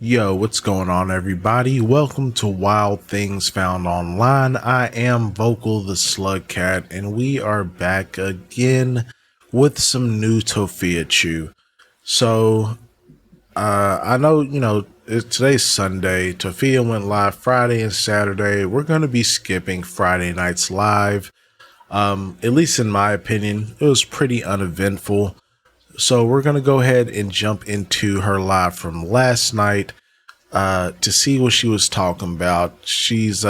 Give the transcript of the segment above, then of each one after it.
Yo, what's going on, everybody? Welcome to Wild Things Found Online. I am Vokal the Slug Cat, and we are back again with some new Tophiachu. So, I know, today's Sunday. Tophia went live Friday and Saturday. We're going to be skipping Friday night's live. At least in my opinion, it was pretty uneventful. So we're going to go ahead and jump into her live from last night to see what she was talking about. She's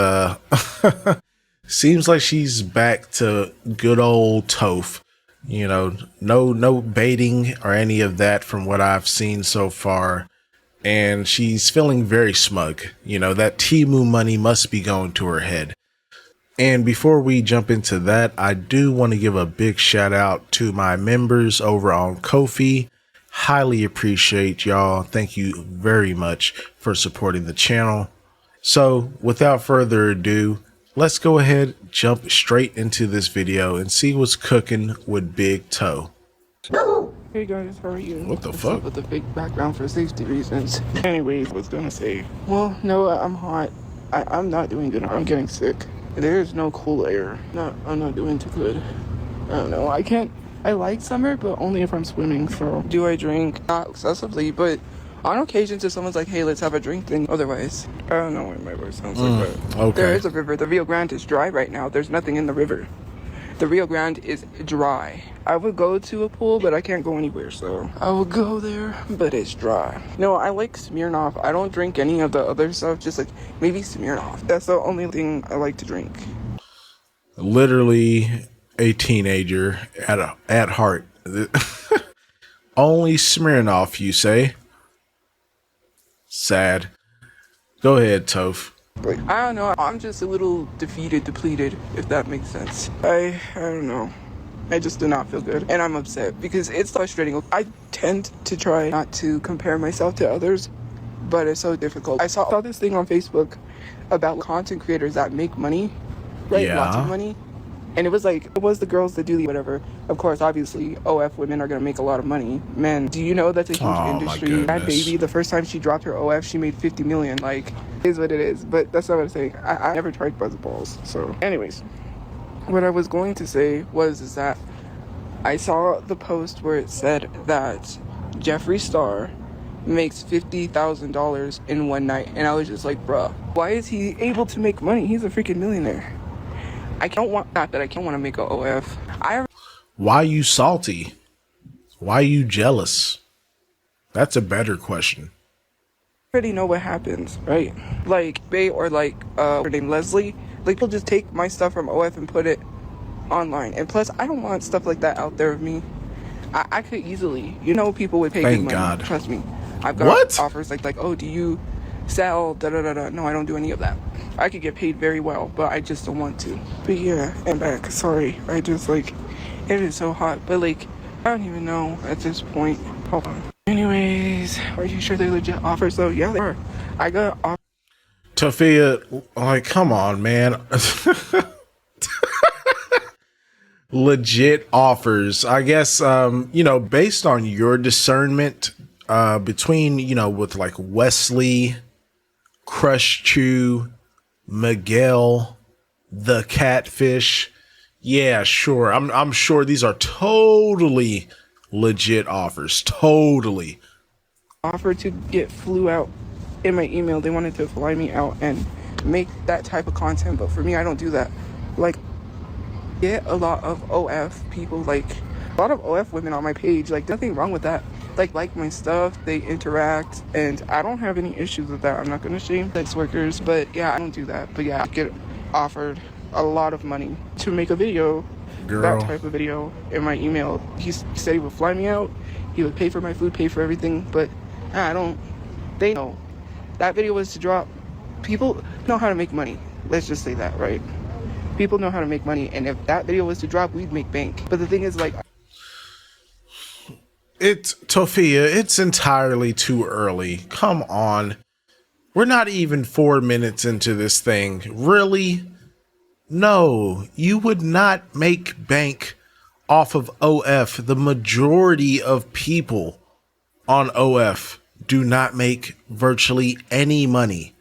seems like she's back to good old Toph. No baiting or any of that from what I've seen so far. And she's feeling very smug. That Temu money must be going to her head. And before we jump into that, I do want to give a big shout out to my members over on Ko-fi. Highly appreciate y'all. Thank you very much for supporting the channel. So without further ado, let's go ahead, jump straight into this video and see what's cooking with Big Toe. Hey guys, how are you? What the fuck? With the fake background for safety reasons. Anyways, I was gonna say, well, no, I'm hot. I'm not doing good. I'm getting sick. There's no cool air. I'm not doing too good. I don't know. I like summer, but only if I'm swimming. So, do I drink? Not excessively, but on occasions, if someone's like, hey, let's have a drink, then otherwise. I don't know why my voice sounds like that. Okay. There is a river. The Rio Grande is dry right now. There's nothing in the river. The Rio Grande is dry. I would go to a pool, but I can't go anywhere, so I will go there, but it's dry. No, I like Smirnoff. I don't drink any of the other stuff, just like maybe Smirnoff. That's the only thing I like to drink. Literally a teenager at heart. Only Smirnoff, you say? Sad. Go ahead, Toph. Like, I don't know. I'm just a little depleted, if that makes sense. I don't know. I just do not feel good. And I'm upset because it's frustrating. I tend to try not to compare myself to others, but it's so difficult. I saw this thing on Facebook about content creators that make money, right? Yeah. Lots of money. And it was the girls that do the whatever. Of course, obviously, OF women are going to make a lot of money. Men, do you know that's a huge industry? That baby, the first time she dropped her OF, she made 50 million. Like, it is what it is. But that's not what I'm saying. I never tried Buzzballs. So, anyways, what I was going to say is that I saw the post where it said that Jeffree Star makes $50,000 in one night. And I was just like, bruh, why is he able to make money? He's a freaking millionaire. I can't want to make a OF. Why you salty? Why you jealous? That's a better question. Already know what happens, right? Like Bay or her name Leslie. Like, they'll just take my stuff from OF and put it online. And plus, I don't want stuff like that out there of me. I could easily, people would pay Thank good money. God. Trust me. I've got offers like, oh, do you sell da-da-da-da? No, I don't do any of that. I could get paid very well, but I just don't want to. But yeah, I'm back. Sorry. I just it is so hot. But I don't even know at this point. Hold on. Anyways, are you sure they're legit offers though? Yeah, they are. I got offers. Tophia, come on, man. Legit offers. I guess, based on your discernment, between, with Wesley, Crush Chew, Miguel, the Catfish. Yeah, sure. I'm sure these are totally legit offers. Totally. Offered to get flew out in my email. They wanted to fly me out and make that type of content, but for me, I don't do that. Get a lot of OF people, a lot of OF women on my page. Nothing wrong with that. Like my stuff, they interact, and I don't have any issues with that. I'm not gonna shame sex workers, but yeah, I don't do that. But yeah, I get offered a lot of money to make a video. Girl. That type of video in my email. He said he would fly me out, he would pay for my food, pay for everything, but they know that video was to drop. People know how to make money, let's just say that, right? People know how to make money, and if that video was to drop, we'd make bank. But the thing is, Tophia, it's entirely too early. Come on. We're not even 4 minutes into this thing. Really? No, you would not make bank off of OF. The majority of people on OF do not make virtually any money.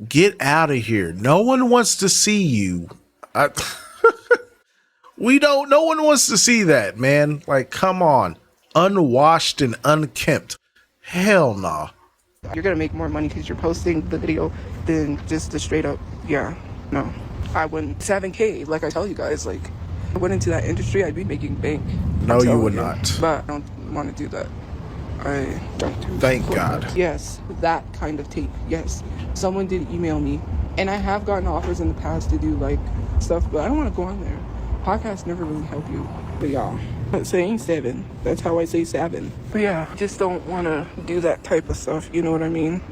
Get out of here. No one wants to see you. No one wants to see that, man. Like, come on. Unwashed and unkempt. Hell no. You're gonna make more money because you're posting the video than just the straight up, yeah, no. I wouldn't. 7K, like I tell you guys, like, I went into that industry, I'd be making bank. No, you would not. But I don't want to do that. I don't do Thank God. Yes, that kind of tape, yes. Someone did email me, and I have gotten offers in the past to do, like, stuff, but I don't want to go on there. Podcasts never really help you. But yeah, I'm saying 7. That's how I say 7. But yeah, I just don't want to do that type of stuff. You know what I mean?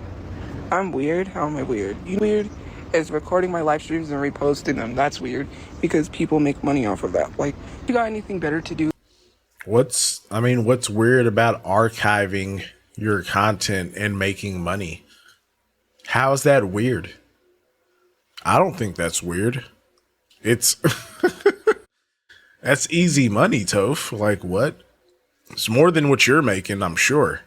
I'm weird. How am I weird? You know, weird is recording my live streams and reposting them. That's weird because people make money off of that. Like, you got anything better to do? What's weird about archiving your content and making money? How is that weird? I don't think that's weird. It's that's easy money, Toph. Like, what? It's more than what you're making, I'm sure.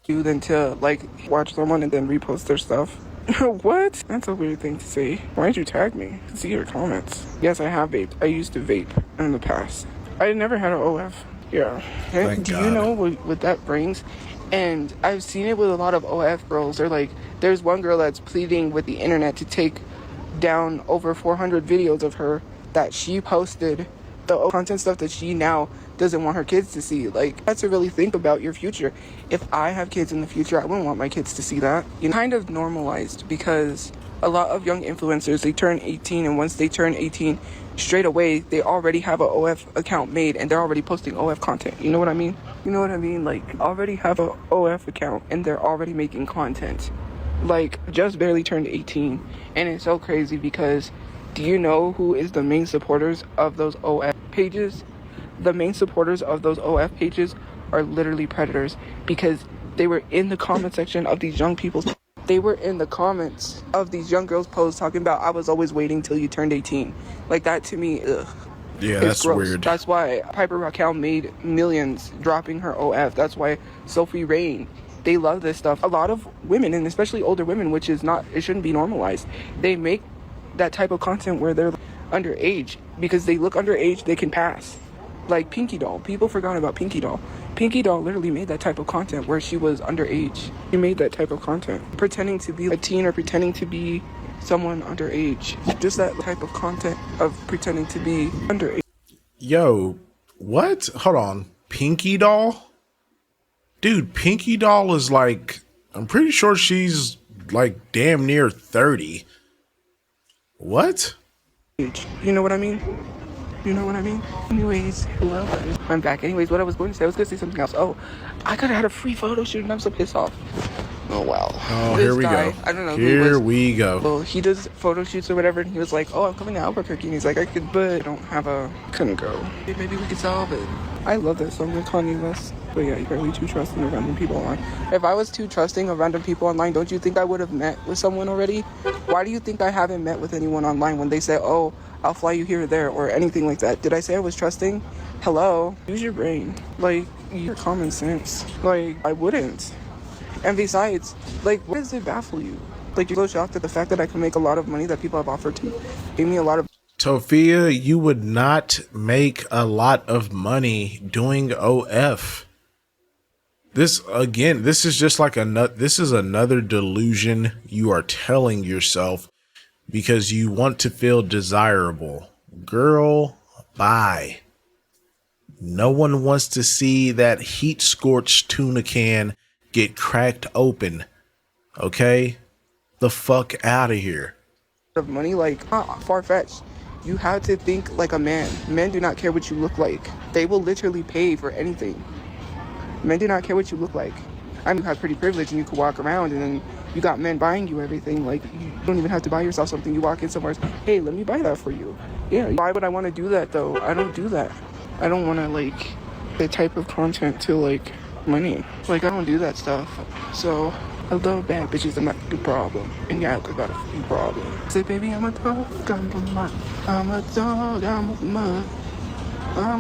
Than to, like, watch someone and then repost their stuff. What? That's a weird thing to say. Why'd you tag me? See your comments. Yes, I have vaped. I used to vape in the past. I never had an OF. Yeah. Thank Do God. you know what that brings? And I've seen it with a lot of OF girls. They're like, there's one girl that's pleading with the internet to take down over 400 videos of her that she posted, the content stuff that she now doesn't want her kids to see. Like, you have to really think about your future. If I have kids in the future, I wouldn't want my kids to see that. You know, kind of normalized because a lot of young influencers, they turn 18, and once they turn 18, straight away, they already have an OF account made and they're already posting OF content. You know what I mean? You know what I mean? Like, already have an OF account and they're already making content. Like, just barely turned 18. And it's so crazy because do you know who is the main supporters of those OF pages? The main supporters of those OF pages are literally predators because they were in the comment section of these young people's. They were in the comments of these young girls' posts talking about, I was always waiting till you turned 18. Like, that to me, ugh. Yeah, that's gross. weird. That's why Piper Raquel made millions dropping her OF. That's why Sophie Rain, they love this stuff. A lot of women, and especially older women, which is not, it shouldn't be normalized, they make that type of content where they're underage because they look underage, they can pass. Like Pinky Doll. People forgot about Pinky Doll. Pinky Doll literally made that type of content where she was underage. She made that type of content. Pretending to be a teen or pretending to be someone underage. Just that type of content of pretending to be underage. Yo, what? Hold on. Pinky Doll? Dude, Pinky Doll is like, I'm pretty sure she's like damn near 30. What? You know what I mean? You know what I mean? Anyways, hello. I'm back. Anyways, what I was going to say, I was going to say something else. Oh, I could have had a free photo shoot and I'm so pissed off. Oh, wow. Oh, here we go. I don't know. Here we go. Well, he does photo shoots or whatever, and he was like, oh, I'm coming to Albuquerque. And he's like, I could, but I don't have a, couldn't go. Maybe we could solve it. I love that song with Kanye West. But yeah, you're really too trusting of random people online. If I was too trusting of random people online, don't you think I would have met with someone already? Why do you think I haven't met with anyone online when they say, oh, I'll fly you here or there or anything like that? Did I say I was trusting? Hello? Use your brain. Like, your common sense. Like, I wouldn't. And besides, like, what does it baffle you? Like, you're so shocked at the fact that I can make a lot of money that people have offered to pay me a lot of. Tophia, you would not make a lot of money doing OF. This is just like this is another delusion you are telling yourself because you want to feel desirable. Girl, bye. No one wants to see that heat scorched tuna can get cracked open. Okay? The fuck out of here. Of money, like, far-fetched. You have to think like a man. Men do not care what you look like. They will literally pay for anything. Men do not care what you look like. I mean, you have pretty privilege and you can walk around and then you got men buying you everything. Like, you don't even have to buy yourself something. You walk in somewhere, hey, let me buy that for you. Yeah, why would I want to do that though? I don't do that. I don't want to, like, the type of content to, like, money. Like, I don't do that stuff. So, I love bad bitches. I'm not the problem. And yeah, I got a fucking problem. Say, baby, I'm a dog, I'm a mud. I'm a dog, I'm a mud.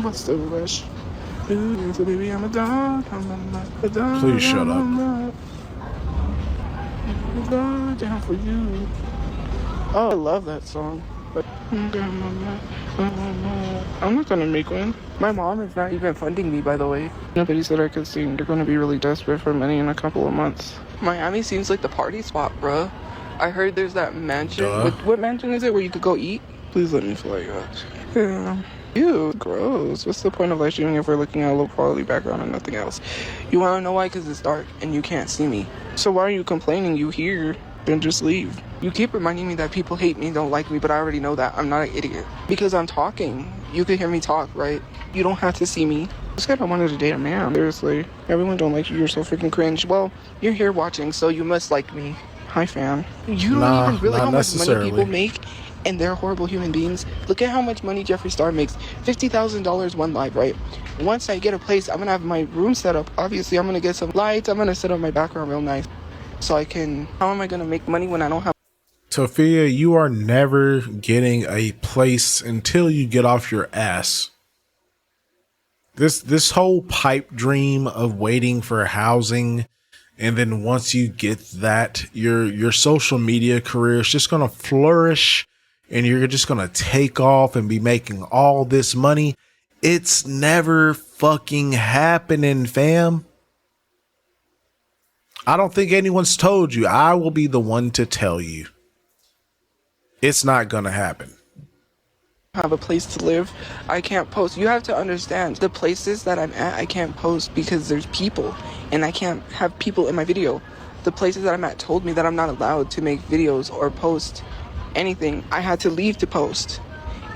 What's the rush? Ooh, so baby, I'm a dog. I'm a dog. Please shut up. I'm a dog down for you. Oh, I love that song. But I'm not gonna make one. My mom is not even funding me, by the way. Nobody said I could sing. They're gonna be really desperate for money in a couple of months. Miami seems like the party spot, bruh. I heard there's that mansion. What mansion is it where you could go eat? Please let me fly out. Yeah. Ew, gross. What's the point of live streaming if we're looking at a low quality background and nothing else? You wanna know why? Because it's dark and you can't see me. So why are you complaining? You here? Then just leave. You keep reminding me that people hate me, don't like me, but I already know that. I'm not an idiot. Because I'm talking. You could hear me talk, right? You don't have to see me. This guy wanted to date a man. Seriously. Everyone don't like you. You're so freaking cringe. Well, you're here watching, so you must like me. Hi, fan. You don't even realize how much money people make, and they're horrible human beings. Look at how much money Jeffree Star makes. $50,000 one live, right? Once I get a place, I'm gonna have my room set up. Obviously, I'm gonna get some lights. I'm gonna set up my background real nice. So I can, how am I gonna make money when I don't have? Tophia, you are never getting a place until you get off your ass. This whole pipe dream of waiting for housing, and then once you get that, your social media career is just gonna flourish, and you're just gonna take off and be making all this money. It's never fucking happening, fam. I don't think anyone's told you. I will be the one to tell you. It's not gonna happen. Have a place to live. I can't post. You have to understand, the places that I'm at, I can't post because there's people, and I can't have people in my video. The places that I'm at told me that I'm not allowed to make videos or post anything. I had to leave to post.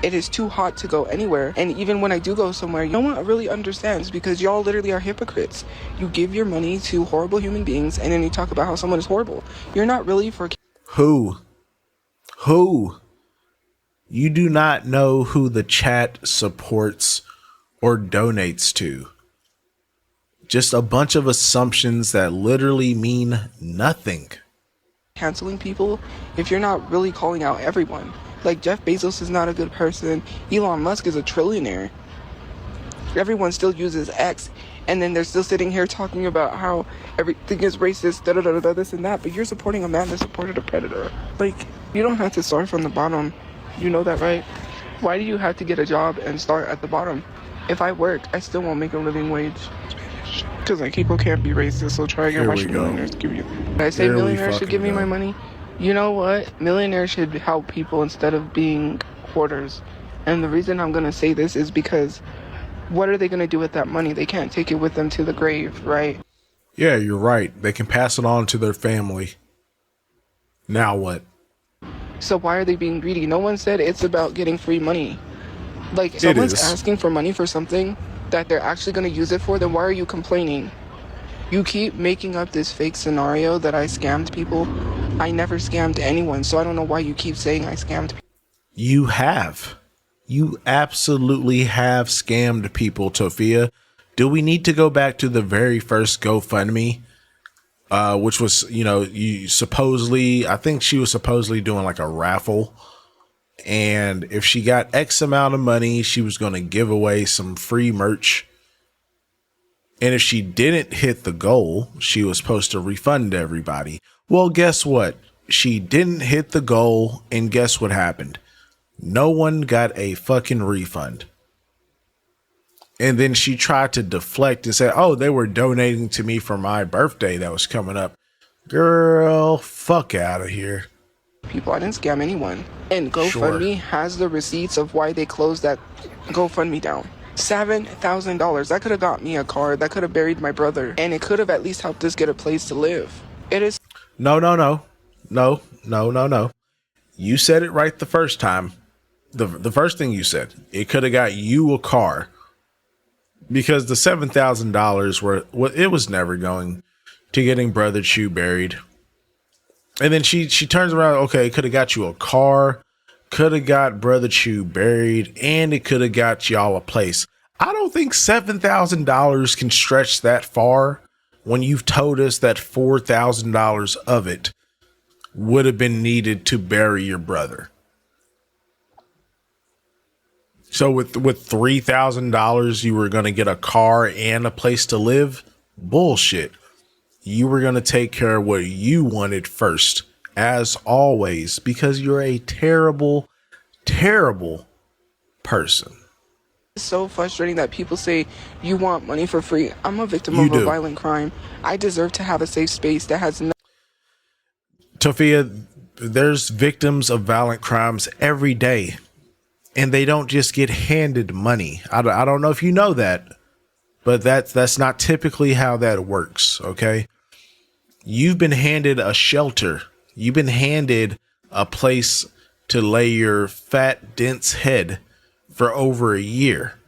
It is too hot to go anywhere. And even when I do go somewhere, no one really understands, because y'all literally are hypocrites. You give your money to horrible human beings, and then you talk about how someone is horrible. You're not really for... Who? You do not know who the chat supports or donates to. Just a bunch of assumptions that literally mean nothing. Canceling people if you're not really calling out everyone. Like, Jeff Bezos is not a good person. Elon Musk is a trillionaire. Everyone still uses X, and then they're still sitting here talking about how everything is racist, da-da-da-da, this and that, but you're supporting a man that supported a predator. Like, you don't have to start from the bottom. You know that, right? Why do you have to get a job and start at the bottom? If I work, I still won't make a living wage. Because like, people can't be racist, so try again. Why should millionaires give you? I say millionaires should give me my money. You know what? Millionaires should help people instead of being hoarders. And the reason I'm going to say this is because what are they going to do with that money? They can't take it with them to the grave, right? Yeah, you're right. They can pass it on to their family. Now what? So why are they being greedy? No one said it's about getting free money. Like, someone's asking for money for something that they're actually going to use it for, then why are you complaining? You keep making up this fake scenario that I scammed people. I never scammed anyone, so I don't know why you keep saying I scammed people. You have. You absolutely have scammed people, Tophia. Do we need to go back to the very first GoFundMe? Which was, I think she was supposedly doing like a raffle. And if she got X amount of money, she was going to give away some free merch. And if she didn't hit the goal, she was supposed to refund everybody. Well, guess what? She didn't hit the goal, and guess what happened? No one got a fucking refund. And then she tried to deflect and say, oh, they were donating to me for my birthday that was coming up. Girl, fuck out of here. People, I didn't scam anyone. And GoFundMe has the receipts of why they closed that GoFundMe down. $7,000. That could have got me a car. That could have buried my brother. And it could have at least helped us get a place to live. It is... No. You said it right the first time. The first thing you said. It could have got you a car. Because the $7,000 it was never going to getting Brother Chu buried. And then she turns around, okay, it could have got you a car, could have got Brother Chu buried, and it could have got y'all a place. I don't think $7,000 can stretch that far when you've told us that $4,000 of it would have been needed to bury your brother. So with $3,000, you were going to get a car and a place to live? Bullshit. You were going to take care of what you wanted first, as always, because you're a terrible, terrible person. It's so frustrating that people say you want money for free. I'm a victim You of a do. violent crime. I deserve to have a safe space that has no. Tophia, there's victims of violent crimes every day, and they don't just get handed money. I don't know if you know that, but that's not typically how that works, okay? You've been handed a shelter. You've been handed a place to lay your fat, dense head for over a year.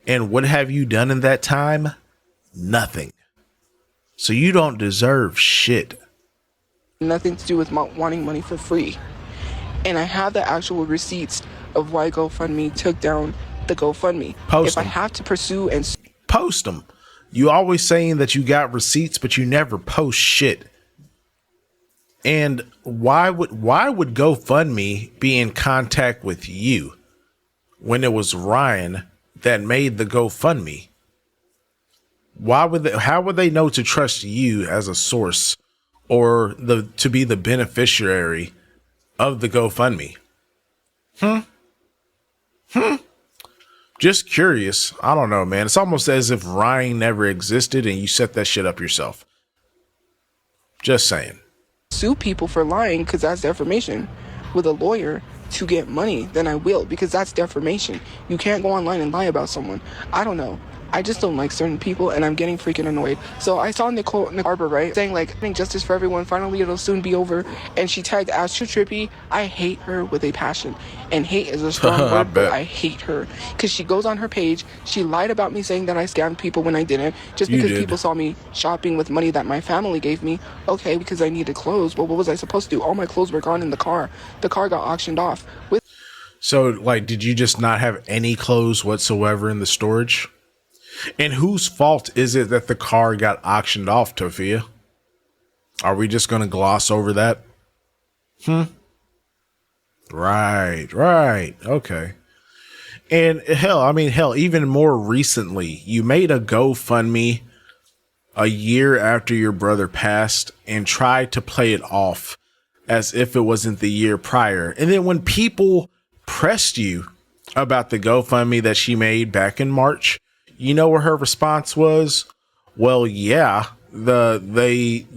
And what have you done in that time? Nothing. So you don't deserve shit. Nothing to do with wanting money for free. And I have the actual receipts of why GoFundMe took down the GoFundMe. Post if I them. have to pursue and Post them. You always saying that you got receipts, but you never post shit. And why would GoFundMe be in contact with you when it was Ryan that made the GoFundMe? How would they know to trust you as a source or to be the beneficiary of the GoFundMe? Just curious. I don't know, man. It's almost as if Ryan never existed and you set that shit up yourself. Just saying. sue people for lying, because that's defamation, with a lawyer to get money, then I will, because that's defamation. You can't go online and lie about someone. I don't know. I just don't like certain people, and I'm getting freaking annoyed. So I saw Nicole Arbor, right, saying like, getting justice for everyone, finally it'll soon be over, and she tagged Ash Too Trippy. I hate her with a passion, and hate is a strong word, but I hate her, because she goes on her page, she lied about me saying that I scammed people when I didn't, just because people saw me shopping with money that my family gave me. Okay, because I needed clothes. Well, what was I supposed to do? All my clothes were gone in the car. The car got auctioned off. So, like, did you just not have any clothes whatsoever in the storage? And whose fault is it that the car got auctioned off, Tophia? Are we just going to gloss over that? Right. Okay. And hell, even more recently, you made a GoFundMe a year after your brother passed and tried to play it off as if it wasn't the year prior. And then when people pressed you about the GoFundMe that she made back in March, you know what her response was? Well, yeah, the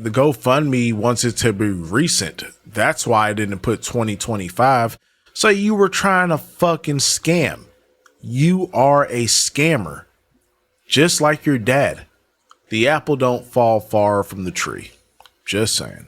GoFundMe wants it to be recent. That's why I didn't put 2025. So you were trying to fucking scam. You are a scammer. Just like your dad. The apple don't fall far from the tree. Just saying.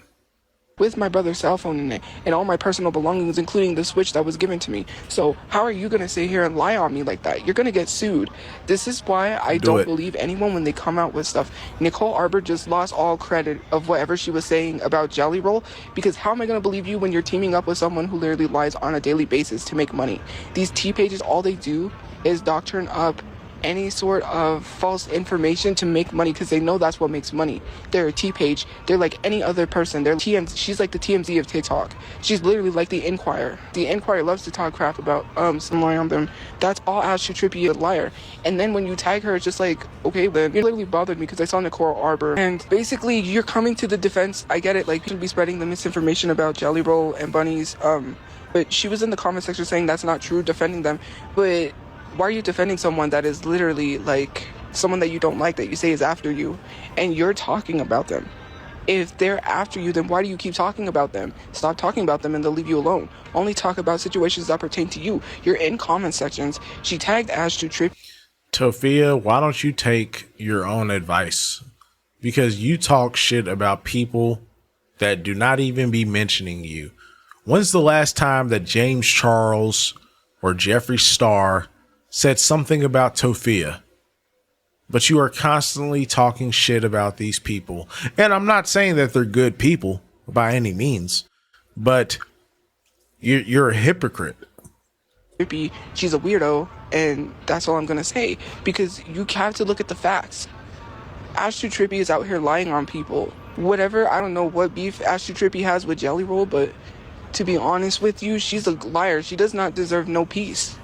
With my brother's cell phone in it and all my personal belongings, including the Switch that was given to me. So how are you going to sit here and lie on me like that? You're going to get sued. This is why I don't believe anyone when they come out with stuff. Nicole Arbor just lost all credit of whatever she was saying about Jelly Roll, because how am I going to believe you when you're teaming up with someone who literally lies on a daily basis to make money? These T pages, all they do is doctrine up any sort of false information to make money, because they know that's what makes money. They're a T page. They're like any other person. They're she's like the TMZ of TikTok. She's literally like the Inquirer. The Inquirer loves to talk crap about some lie on them. That's all Ash Too Trippy, a liar. And then when you tag her, it's just like, okay, then you literally bothered me because I saw Nicole Arbor, and basically you're coming to the defense. I get it, like, you should be spreading the misinformation about Jelly Roll and bunnies, but she was in the comment section saying that's not true, defending them. But why are you defending someone that is literally like someone that you don't like, that you say is after you, and you're talking about them? If they're after you, then why do you keep talking about them? Stop talking about them and they'll leave you alone. Only talk about situations that pertain to you. You're in comment sections. She tagged Ash Too Trippy. Tophia, why don't you take your own advice? Because you talk shit about people that do not even be mentioning you. When's the last time that James Charles or Jeffree Star said something about Tophia? But you are constantly talking shit about these people. And I'm not saying that they're good people by any means, but you're a hypocrite. She's a weirdo, and that's all I'm gonna say, because you have to look at the facts. Ash Too Trippy is out here lying on people. Whatever, I don't know what beef Ash Too Trippy has with Jelly Roll, but to be honest with you, she's a liar. She does not deserve no peace.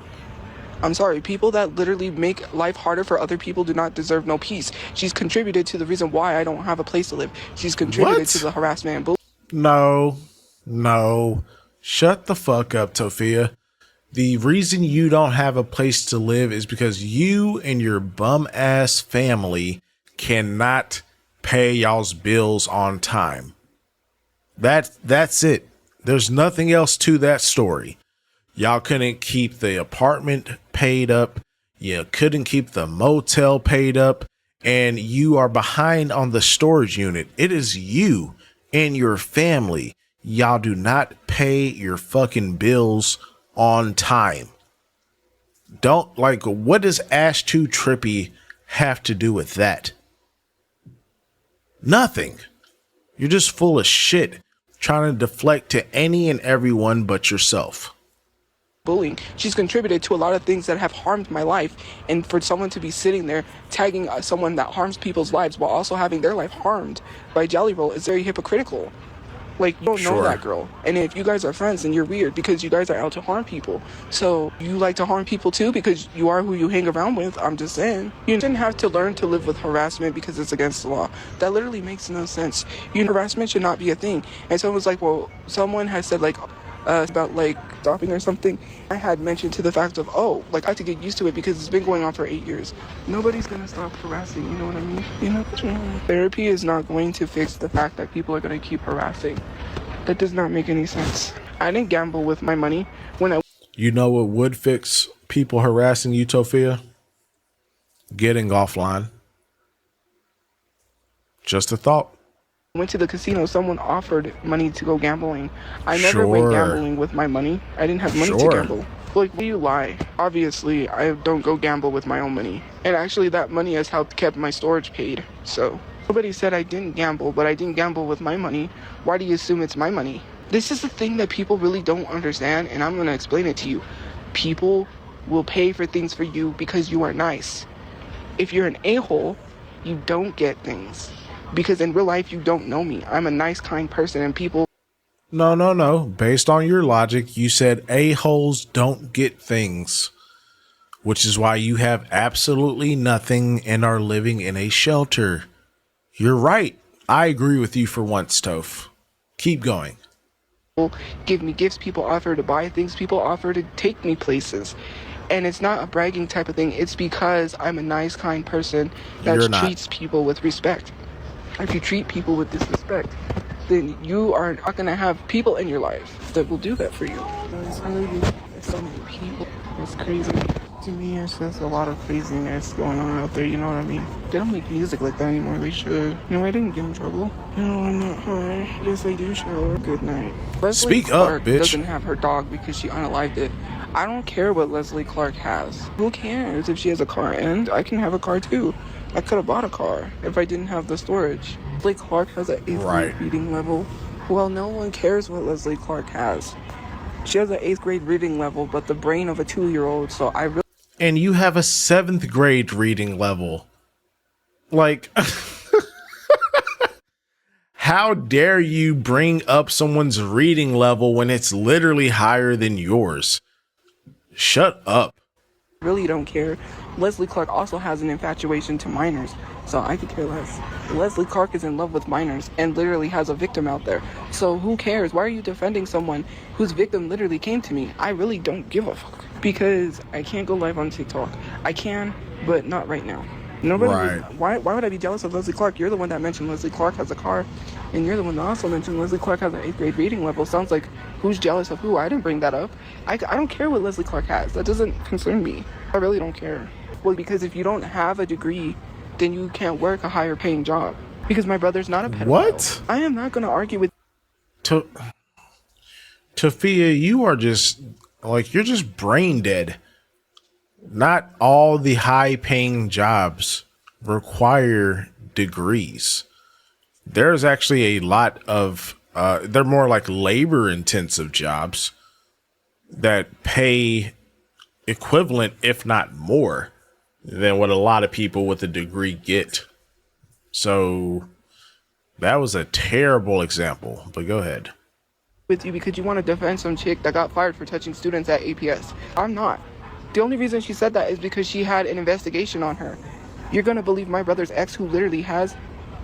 I'm sorry, people that literally make life harder for other people do not deserve no peace. She's contributed to the reason why I don't have a place to live. She's contributed to What? the harassment and bullying. No, no. Shut the fuck up, Tophia. The reason you don't have a place to live is because you and your bum ass family cannot pay y'all's bills on time. That's it. There's nothing else to that story. Y'all couldn't keep the apartment paid up. You couldn't keep the motel paid up. And you are behind on the storage unit. It is you and your family. Y'all do not pay your fucking bills on time. Don't, like, what does Ash 2 Trippy have to do with that? Nothing. You're just full of shit trying to deflect to any and everyone but yourself. Bullying. She's contributed to a lot of things that have harmed my life, and for someone to be sitting there tagging someone that harms people's lives while also having their life harmed by Jelly Roll is very hypocritical. Like, you don't know that girl, and if you guys are friends, then you're weird because you guys are out to harm people. So you like to harm people too because you are who you hang around with. I'm just saying, you didn't have to learn to live with harassment because it's against the law. That literally makes no sense. Harassment should not be a thing. And someone was like, well, someone has said like about like stopping or something. I had mentioned to the fact of, oh, like I have to get used to it because it's been going on for 8 years. Nobody's gonna stop harassing, you know what I mean? You know, therapy is not going to fix the fact that people are gonna keep harassing. That does not make any sense. I didn't gamble with my money when I... You know what would fix people harassing you, Tophia? Getting offline. Just a thought. went to the casino, someone offered money to go gambling. I never went gambling with my money. I didn't have money to gamble. Like, why do you lie? Obviously, I don't go gamble with my own money. And actually, that money has helped keep my storage paid. So, nobody said I didn't gamble, but I didn't gamble with my money. Why do you assume it's my money? This is the thing that people really don't understand, and I'm going to explain it to you. People will pay for things for you because you are nice. If you're an a-hole, you don't get things. Because in real life, you don't know me. I'm a nice, kind person, and people... No. Based on your logic, you said a-holes don't get things. Which is why you have absolutely nothing and are living in a shelter. You're right. I agree with you for once, Toph. Keep going. People give me gifts. People offer to buy things. People offer to take me places. And it's not a bragging type of thing. It's because I'm a nice, kind person that treats people with respect. If you treat people with disrespect, then you are not going to have people in your life that will do that for you. It's so many people. It's crazy. To me, it's just a lot of craziness going on out there, you know what I mean? They don't make music like that anymore. They should. No, I didn't get in trouble. No, I'm not high. Yes, I do shower. Good night. Leslie Clark doesn't have her dog because she unalived it. I don't care what Leslie Clark has. Who cares if she has a car? And I can have a car too. I could have bought a car if I didn't have the storage. Leslie Clark has an 8th grade reading level. Well, no one cares what Leslie Clark has. She has an 8th grade reading level, but the brain of a 2-year-old, so I really... And you have a 7th grade reading level. Like, how dare you bring up someone's reading level when it's literally higher than yours? Shut up. Really don't care. Leslie Clark also has an infatuation to minors, so I could care less. Leslie Clark is in love with minors and literally has a victim out there. So who cares? Why are you defending someone whose victim literally came to me? I really don't give a fuck. Because I can't go live on TikTok. I can, but not right now. Nobody. Why would I be jealous of Leslie Clark? You're the one that mentioned Leslie Clark has a car, and you're the one that also mentioned Leslie Clark has an 8th grade reading level. Sounds like who's jealous of who? I didn't bring that up. I don't care what Leslie Clark has. That doesn't concern me. I really don't care. Well, because if you don't have a degree, then you can't work a higher paying job. Because my brother's not a pedophile. What? I am not going to argue with... Tophia, you are just... Like, you're just brain dead. Not all the high-paying jobs require degrees. There's actually a lot of, they're more like labor-intensive jobs that pay equivalent, if not more, than what a lot of people with a degree get. So, that was a terrible example, but go ahead. With you because you want to defend some chick that got fired for touching students at APS. I'm not. The only reason she said that is because she had an investigation on her. You're gonna believe my brother's ex, who literally has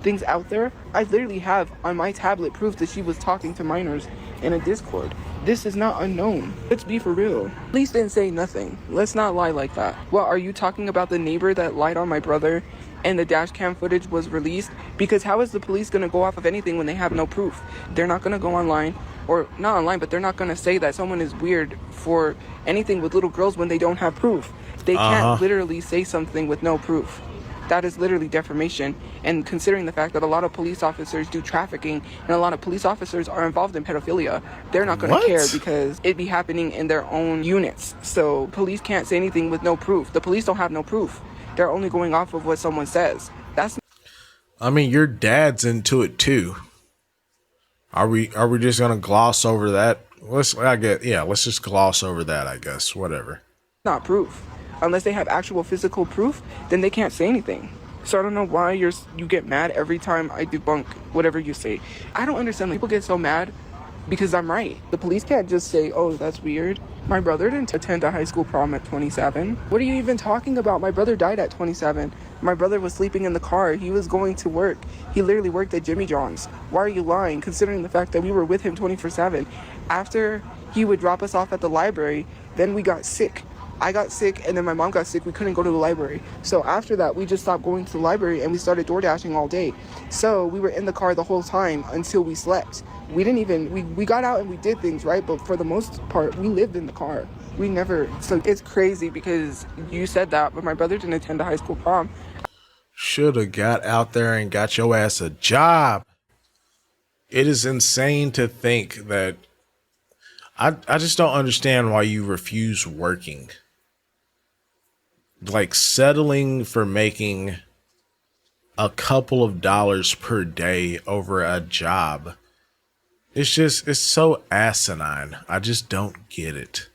things out there? I literally have on my tablet proof that she was talking to minors in a Discord. This is not unknown. Let's be for real. Police didn't say nothing. Let's not lie like that. Well, are you talking about the neighbor that lied on my brother and the dash cam footage was released? Because how is the police going to go off of anything when they have no proof? They're not going to go online, or not online, but they're not going to say that someone is weird for anything with little girls when they don't have proof. They can't literally say something with no proof. That is literally defamation. And considering the fact that a lot of police officers do trafficking and a lot of police officers are involved in pedophilia, they're not going to care because it be happening in their own units. So police can't say anything with no proof. The police don't have no proof. They're only going off of what someone says. I mean, your dad's into it too. Are we just gonna gloss over that? Let's just gloss over that, I guess. Whatever. Not proof. Unless they have actual physical proof, then they can't say anything. So I don't know why you get mad every time I debunk whatever you say. I don't understand. People get so mad because I'm right. The police can't just say, oh, that's weird. My brother didn't attend a high school prom at 27. What are you even talking about? My brother died at 27. My brother was sleeping in the car. He was going to work. He literally worked at Jimmy John's. Why are you lying, considering the fact that we were with him 24/7? After he would drop us off at the library, then we got sick. I got sick, and then my mom got sick. We couldn't go to the library. So after that, we just stopped going to the library, and we started door dashing all day. So we were in the car the whole time until we slept. We didn't even, we got out and we did things, right? But for the most part, we lived in the car. We never, so it's crazy because you said that, but my brother didn't attend a high school prom. Should have got out there and got your ass a job. It is insane to think that, I just don't understand why you refuse working. Like settling for making a couple of dollars per day over a job. It's so asinine. I just don't get it.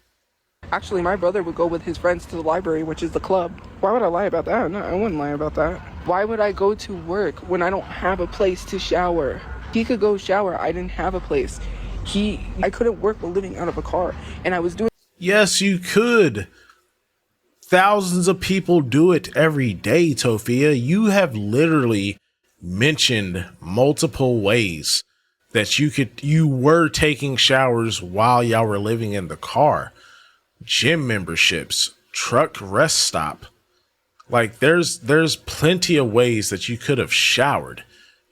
Actually, my brother would go with his friends to the library, which is the club. Why would I lie about that? No, I wouldn't lie about that. Why would I go to work when I don't have a place to shower? He could go shower. I didn't have a place. I couldn't work while living out of a car, and I was doing. Yes, you could. Thousands of people do it every day, Tophia. You have literally mentioned multiple ways that you were taking showers while y'all were living in the car. Gym memberships, truck rest stop. Like there's plenty of ways that you could have showered.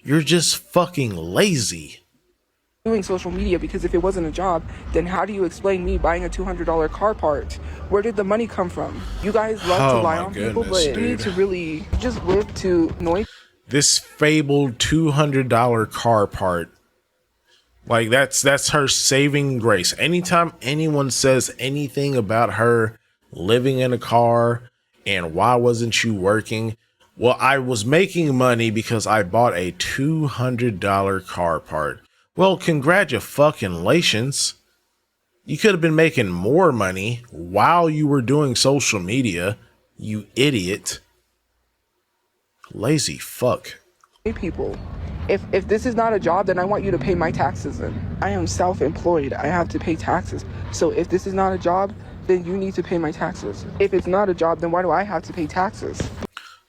You're just fucking lazy. Doing social media, because if it wasn't a job, then how do you explain me buying a $200 car part? Where did the money come from? You guys love to lie on people, but you need to really just live to annoy. This fabled $200 car part, like that's her saving grace. Anytime anyone says anything about her living in a car and why wasn't you working? Well, I was making money because I bought a $200 car part. Well, congratulations. You could have been making more money while you were doing social media, you idiot. Lazy fuck. Hey people, if this is not a job, then I want you to pay my taxes in. I am self-employed. I have to pay taxes. So if this is not a job, then you need to pay my taxes. If it's not a job, then why do I have to pay taxes?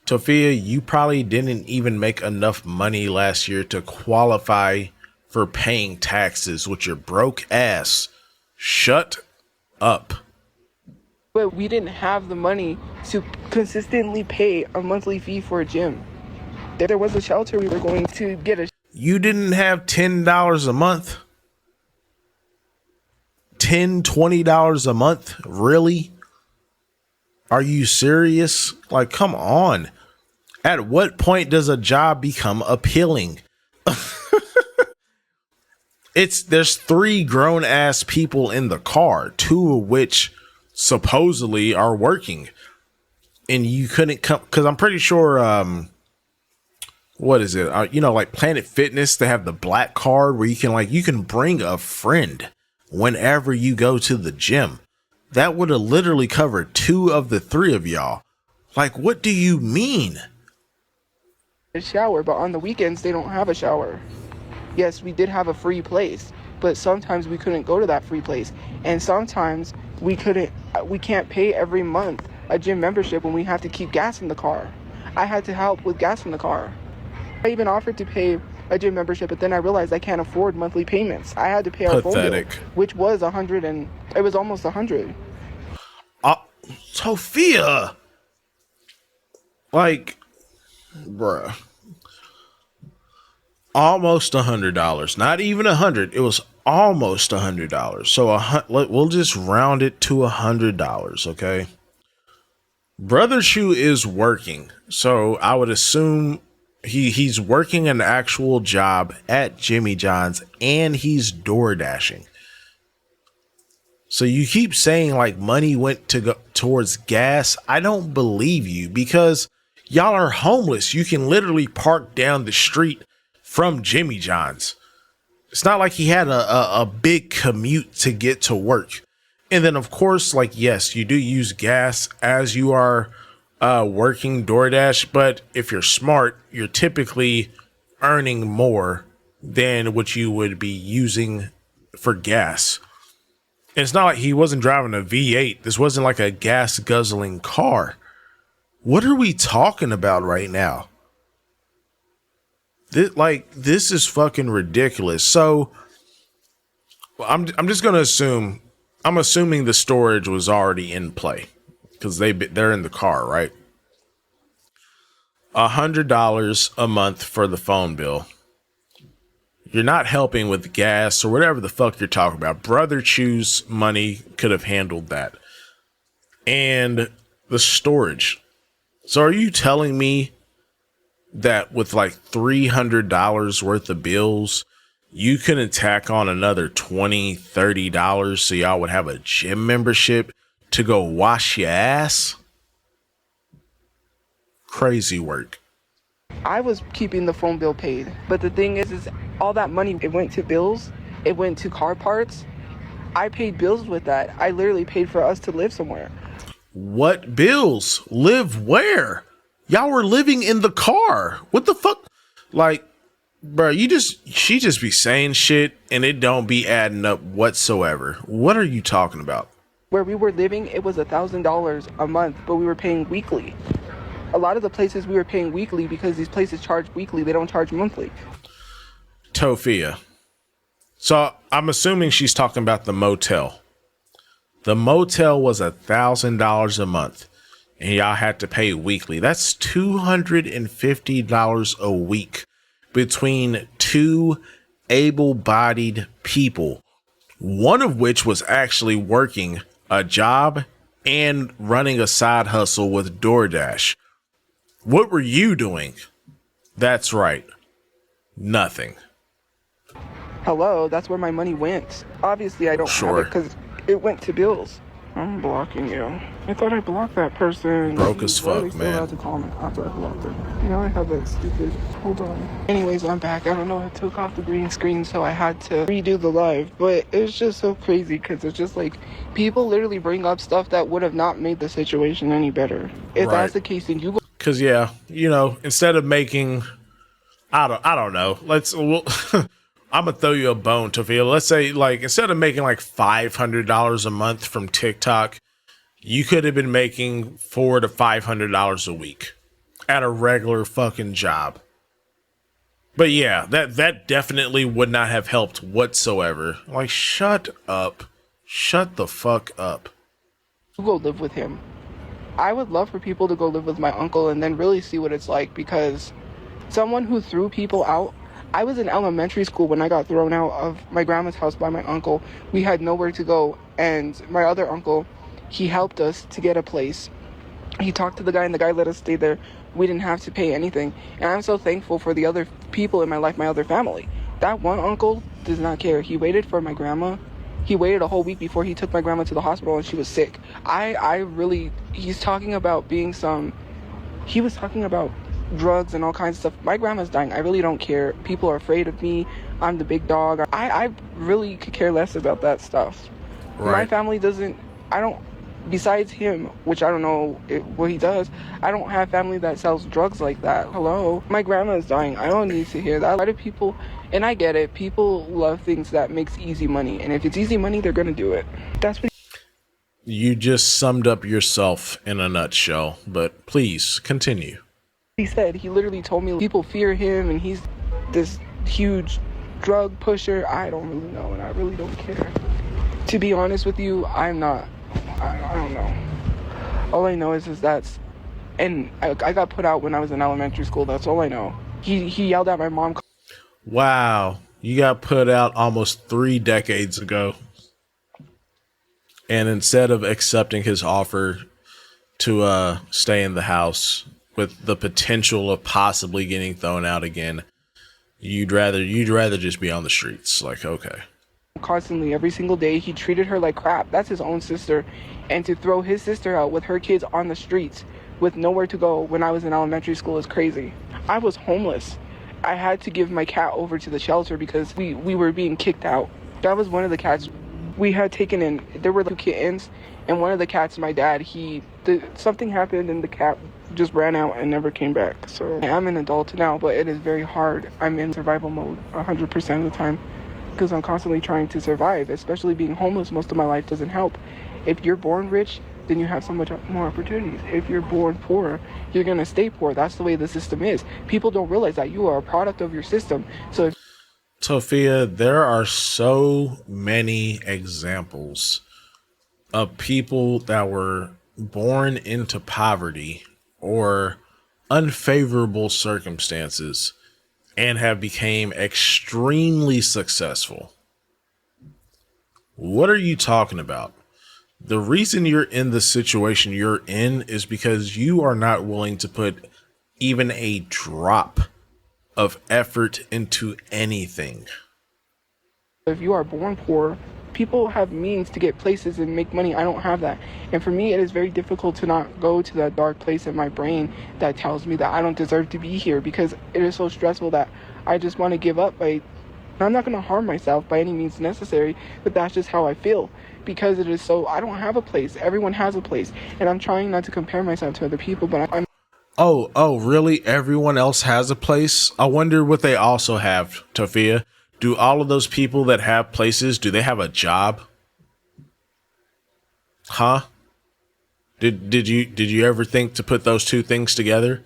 Tophia, you probably didn't even make enough money last year to qualify for paying taxes with your broke ass. Shut up. But we didn't have the money to consistently pay a monthly fee for a gym. There was a shelter we were going to get a. You didn't have $10 a month? $20 a month? Really? Are you serious? Like, come on. At what point does a job become appealing? There's 3 grown ass people in the car, 2 of which supposedly are working, and you couldn't come because I'm pretty sure what is it, like Planet Fitness, they have the black card where you can bring a friend whenever you go to the gym. That would have literally covered 2 of the 3 of y'all. Like, what do you mean? A shower, but on the weekends they don't have a shower. Yes, we did have a free place, but sometimes we couldn't go to that free place, and sometimes we can't pay every month a gym membership when we have to keep gas in the car. I had to help with gas in the car. I even offered to pay a gym membership, but then I realized I can't afford monthly payments. I had to pay our phone bill, which was it was almost $100. Tophia, like, bruh, almost $100. Not even $100. It was almost $100. So we'll just round it to $100. Okay. Brother Chu is working, so I would assume he's working an actual job at Jimmy John's, and he's door dashing. So you keep saying like money went to go towards gas. I don't believe you, because y'all are homeless. You can literally park down the street from Jimmy John's. It's not like he had a big commute to get to work. And then, of course, like, yes, you do use gas as you are working DoorDash. But if you're smart, you're typically earning more than what you would be using for gas. And it's not like he wasn't driving a V8. This wasn't like a gas guzzling car. What are we talking about right now? This is fucking ridiculous. So I'm just going to assume. I'm assuming the storage was already in play because they're in the car, right? $100 a month for the phone bill. You're not helping with gas or whatever the fuck you're talking about. Brother Chu's money could have handled that. And the storage. So are you telling me that with like $300 worth of bills, you couldn't tack on another $20, $30 so y'all would have a gym membership to go wash your ass? Crazy work. I was keeping the phone bill paid. But the thing is all that money, it went to bills. It went to car parts. I paid bills with that. I literally paid for us to live somewhere. What bills? Live where? Y'all were living in the car. What the fuck? Like, bro, she just be saying shit and it don't be adding up whatsoever. What are you talking about? Where we were living, it was $1,000 a month, but we were paying weekly. A lot of the places we were paying weekly because these places charge weekly. They don't charge monthly. Tophia. So I'm assuming she's talking about the motel. The motel was $1,000 a month and y'all had to pay weekly. That's $250 a week between two able-bodied people, one of which was actually working a job and running a side hustle with DoorDash. What were you doing? That's right. Nothing. Hello, that's where my money went. Obviously, I don't have it because it went to bills. I'm blocking you. I thought I blocked that person. Broke as fuck, man. Allowed to call me after I blocked her. Now I have that stupid. Hold on. Anyways, I'm back. I don't know. I took off the green screen, so I had to redo the live. But it's just so crazy because it's just like people literally bring up stuff that would have not made the situation any better. If that's the case, then you go. Because yeah, you know, instead of making, I don't know. I'm gonna throw you a bone, Tophia. Let's say, like, instead of making like $500 a month from TikTok, you could have been making $400 to $500 a week at a regular fucking job. But yeah, that definitely would not have helped whatsoever. Like, shut up. Shut the fuck up. Go live with him. I would love for people to go live with my uncle and then really see what it's like, because someone who threw people out. I was in elementary school when I got thrown out of my grandma's house by my uncle. We had nowhere to go, and my other uncle, he helped us to get a place. He talked to the guy, and the guy let us stay there. We didn't have to pay anything. And I'm so thankful for the other people in my life, my other family. That one uncle does not care. He waited for my grandma. He waited a whole week before he took my grandma to the hospital, and she was sick. He's talking about he was talking about drugs and all kinds of stuff. My grandma's dying. I really don't care. People are afraid of me. I'm the big dog. I really could care less about that stuff. Right. My family besides him, which I don't know what he does, I don't have family that sells drugs like that. Hello? My grandma is dying. I don't need to hear that. A lot of people, and I get it, people love things that makes easy money. And if it's easy money, they're going to do it. That's what You just summed up yourself in a nutshell, but please continue. He said, he literally told me people fear him and he's this huge drug pusher. I don't really know, and I really don't care. To be honest with you, I'm not, I don't know. All I know is that's, and I got put out when I was in elementary school. That's all I know. He yelled at my mom. Wow, you got put out almost 3 decades ago. And instead of accepting his offer to stay in the house with the potential of possibly getting thrown out again, you'd rather just be on the streets. Like, okay. Constantly, every single day, he treated her like crap. That's his own sister. And to throw his sister out with her kids on the streets with nowhere to go when I was in elementary school is crazy. I was homeless. I had to give my cat over to the shelter because we were being kicked out. That was one of the cats we had taken in. There were 2 kittens, and one of the cats, my dad, something happened and the cat just ran out and never came back. So I'm an adult now, but it is very hard. I'm in survival mode 100% of the time because I'm constantly trying to survive, especially being homeless most of my life doesn't help. If you're born rich, then you have so much more opportunities. If you're born poor, you're going to stay poor. That's the way the system is. People don't realize that you are a product of your system. So Tophia, there are so many examples of people that were born into poverty or unfavorable circumstances and have become extremely successful. What are you talking about? The reason you're in the situation you're in is because you are not willing to put even a drop of effort into anything. if you are born poor, people have means to get places and make money. I don't have that. And for me, it is very difficult to not go to that dark place in my brain that tells me that I don't deserve to be here because it is so stressful that I just want to give up. I'm not going to harm myself by any means necessary, but that's just how I feel because it is so, I don't have a place. Everyone has a place. And I'm trying not to compare myself to other people, but I'm. Oh, really? Everyone else has a place? I wonder what they also have, Tophia. Do all of those people that have places, do they have a job? Huh? Did you ever think to put those two things together?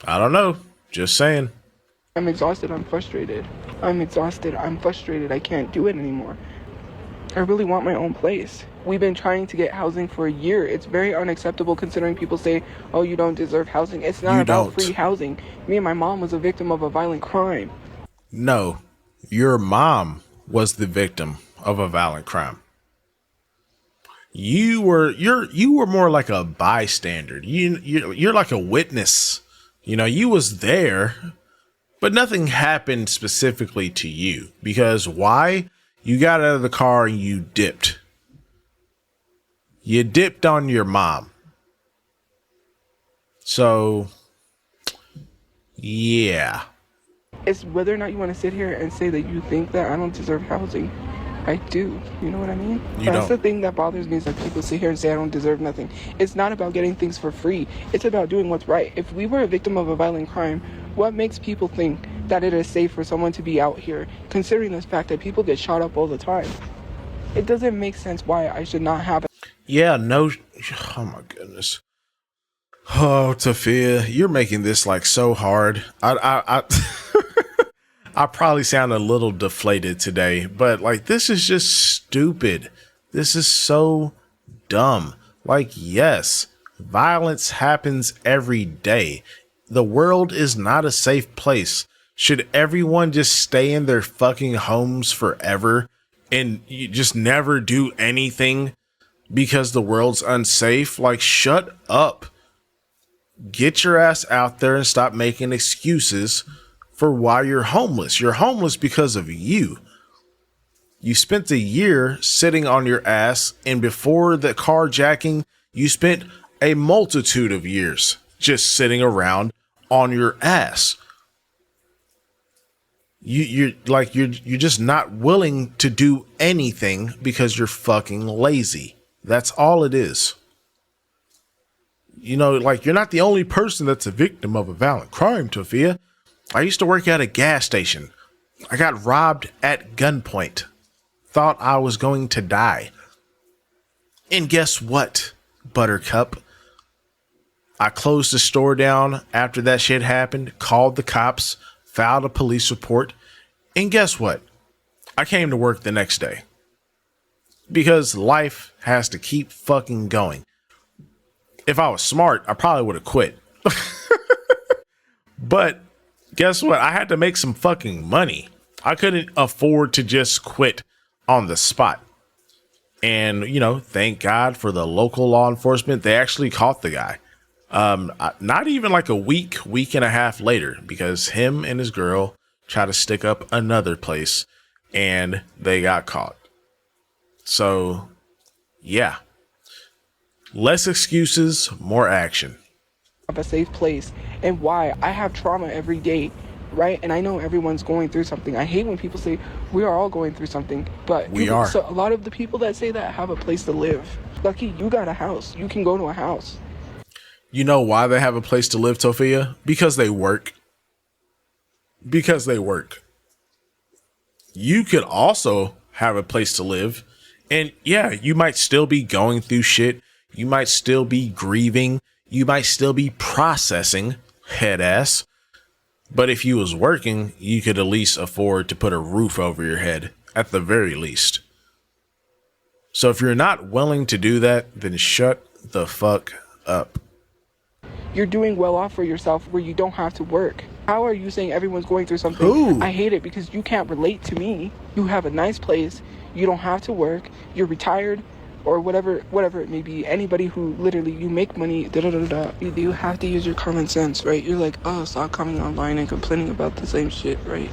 I don't know. Just saying. I'm exhausted. I'm frustrated. I'm exhausted. I'm frustrated. I can't do it anymore. I really want my own place. We've been trying to get housing for a year. It's very unacceptable considering people say, oh, you don't deserve housing. It's not about free housing. Me and my mom was a victim of a violent crime. No, your mom was the victim of a violent crime. You were more like a bystander. You're like a witness. You know, you was there, but nothing happened specifically to you. Because why? You got out of the car and you dipped. You dipped on your mom. So, yeah. It's whether or not you want to sit here and say that you think that I don't deserve housing. I do. You know what I mean? That's the thing that bothers me is that people sit here and say I don't deserve nothing. It's not about getting things for free. It's about doing what's right. If we were a victim of a violent crime, what makes people think that it is safe for someone to be out here, considering the fact that people get shot up all the time? It doesn't make sense why I should not have it. Yeah, no. Oh my goodness. Oh, Tophia, you're making this like so hard. I I probably sound a little deflated today, but like this is just stupid. This is so dumb. Like, yes, violence happens every day. The world is not a safe place. Should everyone just stay in their fucking homes forever and you just never do anything because the world's unsafe? Like, shut up. Get your ass out there and stop making excuses for why you're homeless. You're homeless because of you. You spent a year sitting on your ass, and before the carjacking, you spent a multitude of years just sitting around on your ass. You're just not willing to do anything because you're fucking lazy. That's all it is. You know, like, you're not the only person that's a victim of a violent crime, Tophia. I used to work at a gas station. I got robbed at gunpoint. Thought I was going to die. And guess what, Buttercup? I closed the store down after that shit happened, called the cops, filed a police report, and guess what? I came to work the next day. Because life has to keep fucking going. If I was smart, I probably would have quit. But guess what? I had to make some fucking money. I couldn't afford to just quit on the spot. And, thank God for the local law enforcement. They actually caught the guy. Not even like a week and a half later, because him and his girl tried to stick up another place and they got caught. So, yeah. Less excuses, more action. A safe place. And why? I have trauma every day, right? And I know everyone's going through something. I hate when people say we are all going through something, but we are. So a lot of the people that say that have a place to live. Lucky you got a house. You can go to a house. You know why they have a place to live, Tophia? Because they work. Because they work. You could also have a place to live. And yeah, you might still be going through shit. You might still be grieving. You might still be processing, head ass. But if you was working, you could at least afford to put a roof over your head, at the very least. So if you're not willing to do that, then shut the fuck up. You're doing well off for yourself where you don't have to work. How are you saying everyone's going through something? Ooh. I hate it because you can't relate to me. You have a nice place. You don't have to work. You're retired or whatever it may be. Anybody who literally you make money, you have to use your common sense, right? You're like, oh, stop coming online and complaining about the same shit, right?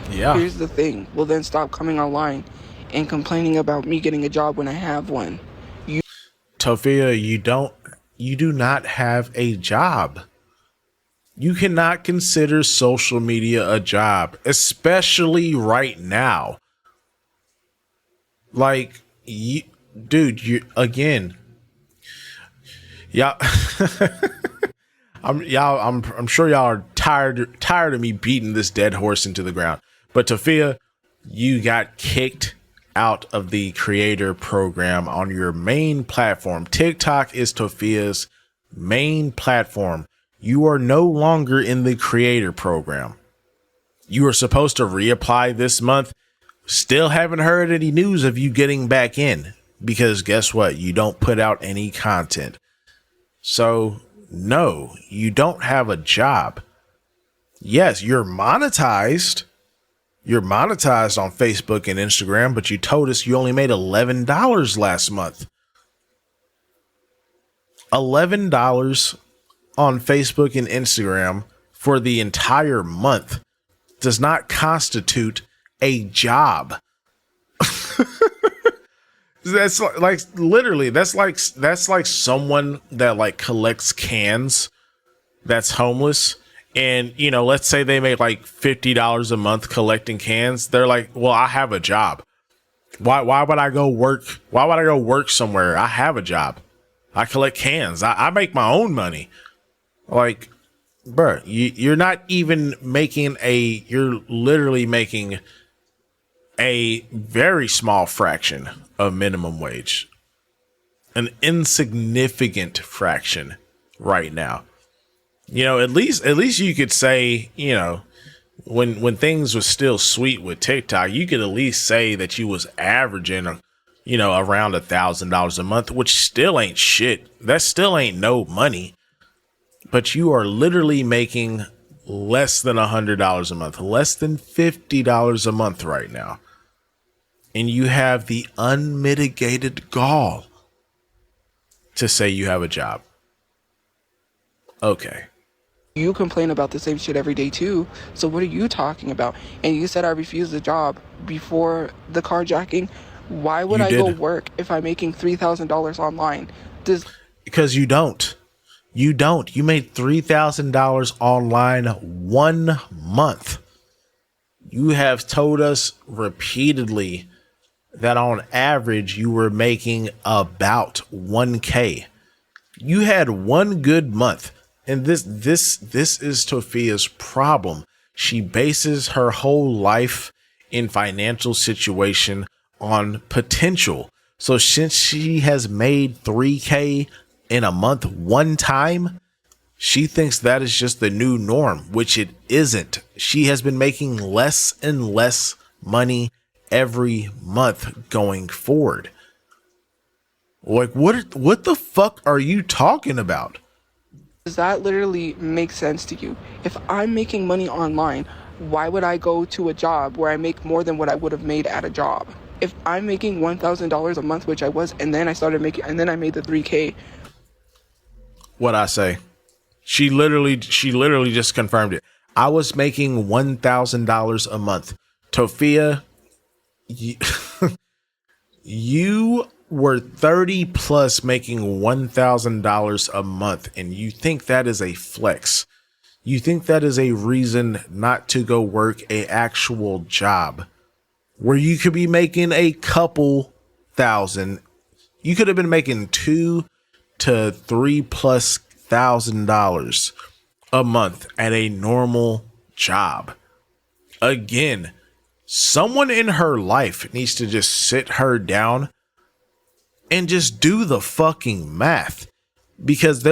Yeah. Here's the thing. Well, then stop coming online and complaining about me getting a job when I have one. Tophia, you do not have a job. You cannot consider social media a job, especially right now. Like, dude, y'all, I'm sure y'all are tired of me beating this dead horse into the ground. But Tophia, you got kicked out of the creator program on your main platform. TikTok is Tophia's main platform. You are no longer in the creator program. You were supposed to reapply this month. Still haven't heard any news of you getting back in, because guess what? You don't put out any content. So no, you don't have a job. Yes, you're monetized. You're monetized on Facebook and Instagram, but you told us you only made $11 last month. $11 on Facebook and Instagram for the entire month does not constitute a job. That's like literally that's like someone that like collects cans that's homeless. And, let's say they make like $50 a month collecting cans. They're like, well, I have a job. Why would I go work? Why would I go work somewhere? I have a job. I collect cans. I make my own money. Like, bruh, you're not even making you're literally making a very small fraction of minimum wage. An insignificant fraction right now. At least you could say, when things were still sweet with TikTok, you could at least say that you was averaging, around $1,000 a month, which still ain't shit. That still ain't no money. But you are literally making less than $100 a month, less than $50 a month right now. And you have the unmitigated gall to say you have a job. Okay. You complain about the same shit every day too. So what are you talking about? And you said I refused the job before the carjacking. Why would I go work if I'm making $3,000 online? Because you don't. You don't. You made $3,000 online 1 month. You have told us repeatedly that on average you were making about 1K. You had one good month. And this is Tophia's problem. She bases her whole life in financial situation on potential. So since she has made 3K in a month one time, she thinks that is just the new norm, which it isn't. She has been making less and less money every month going forward. Like, what the fuck are you talking about? Does that literally make sense to you? If I'm making money online, why would I go to a job where I make more than what I would have made at a job? If I'm making $1,000 a month, which I was, and then I made the 3K. What I say? She literally just confirmed it. I was making $1,000 a month. Tophia, you were 30 plus making $1,000 a month, and you think that is a flex. You think that is a reason not to go work a actual job where you could be making a couple thousand. You could have been making $2,000 to $3,000+ a month at a normal job. Again, someone in her life needs to just sit her down and just do the fucking math. Because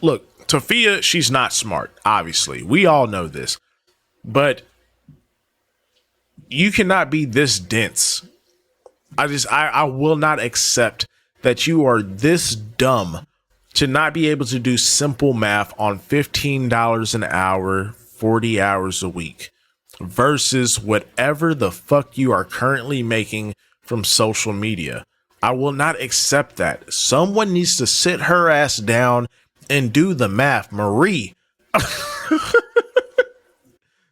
look, Tophia, she's not smart, obviously. We all know this. But you cannot be this dense. I will not accept that you are this dumb to not be able to do simple math on $15 an hour, 40 hours a week versus whatever the fuck you are currently making from social media. I will not accept that. Someone needs to sit her ass down and do the math. Marie,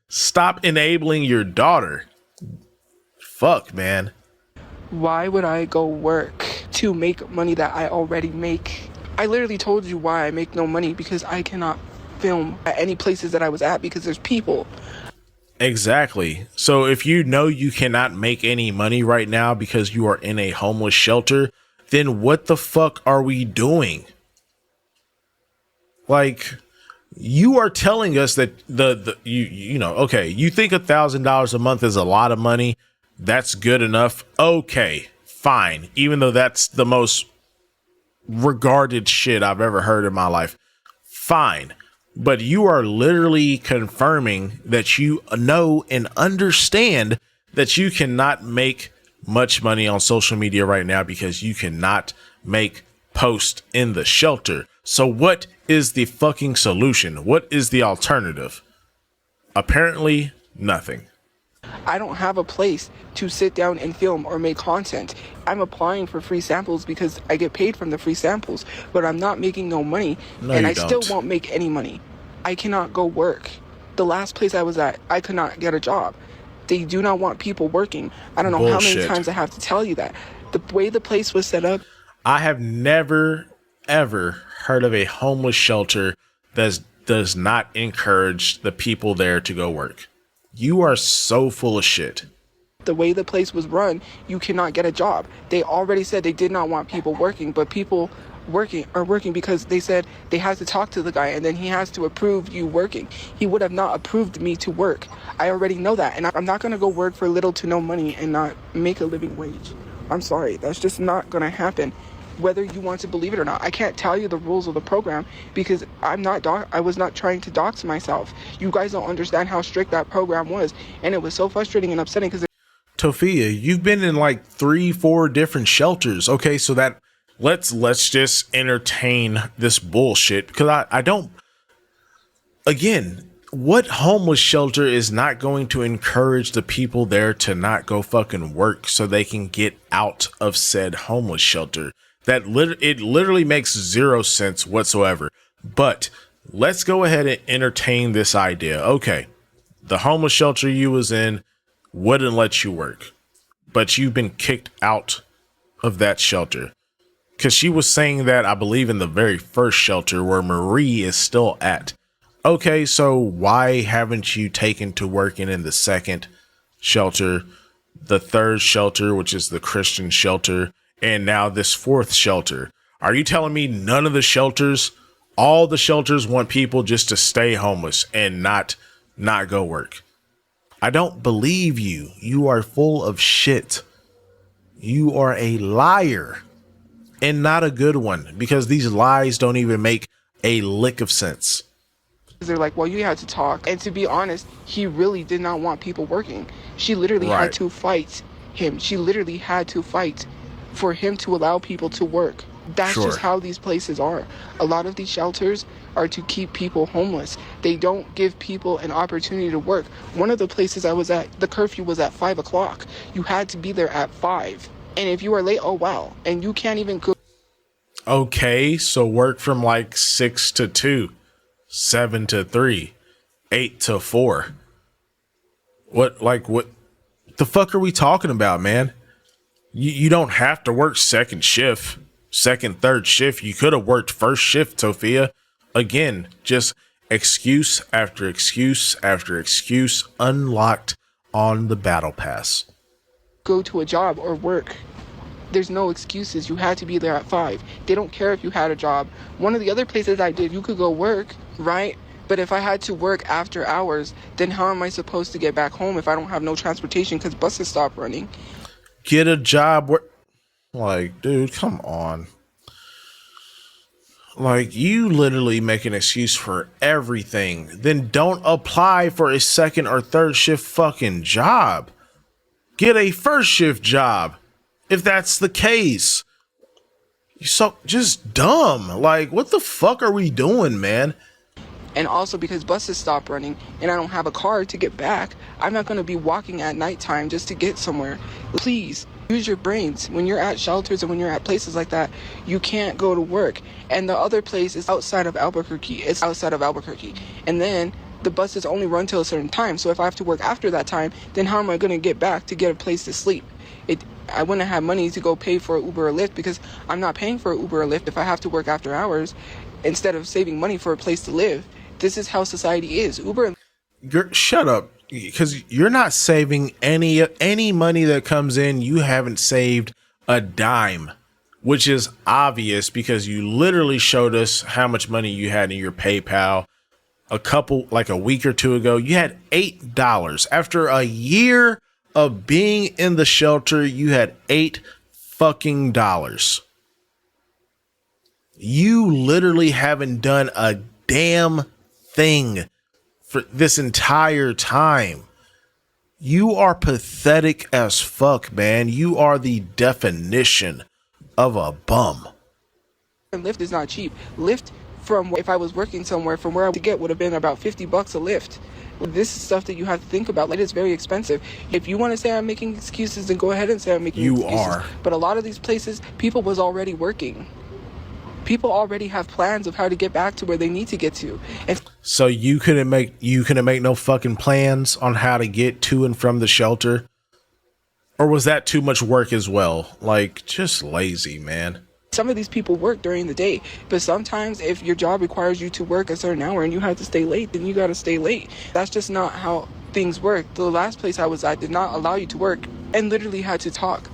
stop enabling your daughter. Fuck, man. Why would I go work to make money that I already make? I literally told you why I make no money, because I cannot film at any places that I was at because there's people. Exactly. So if you know you cannot make any money right now because you are in a homeless shelter, then what the fuck are we doing? Like, you are telling us that okay, you think $1,000 a month is a lot of money. That's good enough. Okay, fine. Even though that's the most regarded shit I've ever heard in my life. Fine. But you are literally confirming that you know and understand that you cannot make much money on social media right now because you cannot make posts in the shelter. So what is the fucking solution? What is the alternative? Apparently nothing. I don't have a place to sit down and film or make content. I'm applying for free samples because I get paid from the free samples, but I'm not making no money, and I still won't make any money. I cannot go work. The last place I was at, I could not get a job. They do not want people working. I don't know how many times I have to tell you that. The way the place was set up. I have never, ever heard of a homeless shelter that does not encourage the people there to go work. You are so full of shit. The way the place was run, you cannot get a job. They already said they did not want people working, but people are working because they said they had to talk to the guy and then he has to approve you working. He would have not approved me to work. I already know that, and I'm not going to go work for little to no money and not make a living wage. I'm sorry, that's just not going to happen. Whether you want to believe it or not, I can't tell you the rules of the program because I was not trying to dox myself. You guys don't understand how strict that program was, and it was so frustrating and upsetting because Tophia, you've been in like 3-4 different shelters. Okay, so that let's just entertain this bullshit because I don't. Again, what homeless shelter is not going to encourage the people there to not go fucking work so they can get out of said homeless shelter? It literally makes zero sense whatsoever. But let's go ahead and entertain this idea. Okay, the homeless shelter you was in wouldn't let you work, but you've been kicked out of that shelter. Because she was saying that, I believe, in the very first shelter where Marie is still at. Okay, so why haven't you taken to working in the second shelter, the third shelter, which is the Christian shelter, and now this fourth shelter? Are you telling me none of the shelters, all the shelters want people just to stay homeless and not go work? I don't believe you. You are full of shit. You are a liar, and not a good one, because these lies don't even make a lick of sense. They're like, well, you had to talk. And to be honest, he really did not want people working. She literally had Right. to fight him. She literally had to fight for him to allow people to work. That's just Sure. how these places are. A lot of these shelters are to keep people homeless. They don't give people an opportunity to work. One of the places I was at, the curfew was at 5 o'clock. You had to be there at 5. And if you are late, oh wow. And you can't even go. Okay, so work from like 6 to 2, 7 to 3, 8 to 4. What the fuck are we talking about, man? You don't have to work second shift, second, third shift. You could have worked first shift, Tophia. Again, just excuse after excuse after excuse unlocked on the battle pass. Go to a job or work. There's no excuses. You had to be there at 5. They don't care if you had a job. One of the other places I did, you could go work, right? But if I had to work after hours, then how am I supposed to get back home if I don't have no transportation because buses stop running? Get a job where, like, dude, come on. Like, you literally make an excuse for everything. Then don't apply for a second or third shift fucking job. Get a first shift job if that's the case. You're so just dumb. Like, what the fuck are we doing, man? And also because buses stop running and I don't have a car to get back, I'm not going to be walking at nighttime just to get somewhere. Please use your brains. When you're at shelters and when you're at places like that, you can't go to work. And the other place is outside of Albuquerque. It's outside of Albuquerque. And then the buses only run till a certain time. So if I have to work after that time, then how am I going to get back to get a place to sleep? I wouldn't have money to go pay for Uber or Lyft because I'm not paying for Uber or Lyft if I have to work after hours instead of saving money for a place to live. This is how society is. Shut up, because you're not saving any money that comes in. You haven't saved a dime, which is obvious because you literally showed us how much money you had in your PayPal a week or two ago. You had $8 after a year of being in the shelter. You had $8 fucking dollars. You literally haven't done a damn thing for this entire time. You are pathetic as fuck, man. You are the definition of a bum. Lyft is not cheap. Lyft from if I was working somewhere from where I would get would have been about $50 a Lyft. This is stuff that you have to think about. Like, it's very expensive. If you want to say I'm making excuses, then go ahead and say I'm making excuses. You are. But a lot of these places, people was already working. People already have plans of how to get back to where they need to get to. And so you couldn't make no fucking plans on how to get to and from the shelter? Or was that too much work as well? Like, just lazy, man. Some of these people work during the day, but sometimes if your job requires you to work a certain hour and you have to stay late, then you got to stay late. That's just not how things work. The last place I was at did not allow you to work and literally had to talk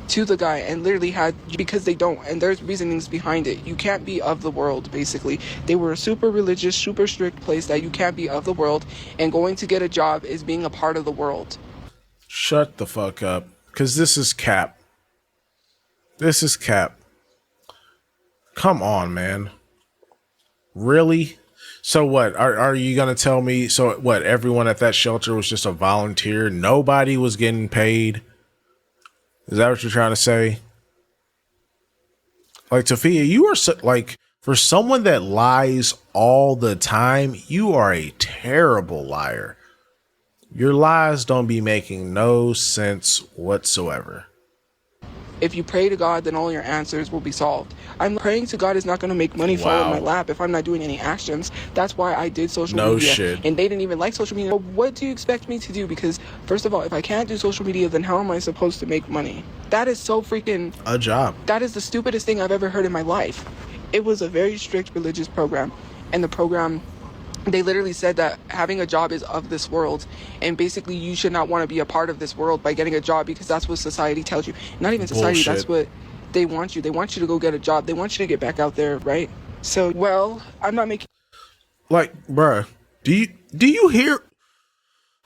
to the guy and literally had, because they don't, and there's reasonings behind it. You can't be of the world, basically. They were a super religious, super strict place that you can't be of the world, and going to get a job is being a part of the world. Shut the fuck up, because this is cap. This is cap. Come on, man. Really? So what? Are you going to tell me, so what, everyone at that shelter was just a volunteer? Nobody was getting paid? Is that what you're trying to say? Like, Tophia, you are like, for someone that lies all the time, you are a terrible liar. Your lies don't be making no sense whatsoever. If you pray to God, then all your answers will be solved. I'm praying to God is not going to make money fall in my lap if I'm not doing any actions. That's why I did social media. No shit. And they didn't even like social media. What do you expect me to do? Because, first of all, if I can't do social media, then how am I supposed to make money? That is so freaking... a job. That is the stupidest thing I've ever heard in my life. It was a very strict religious program. And the program... they literally said that having a job is of this world, and basically you should not want to be a part of this world by getting a job because that's what society tells you. Not even society, bullshit. That's what they want you. They want you to go get a job. They want you to get back out there, right? So, well, I'm not making... like, bruh, do you hear...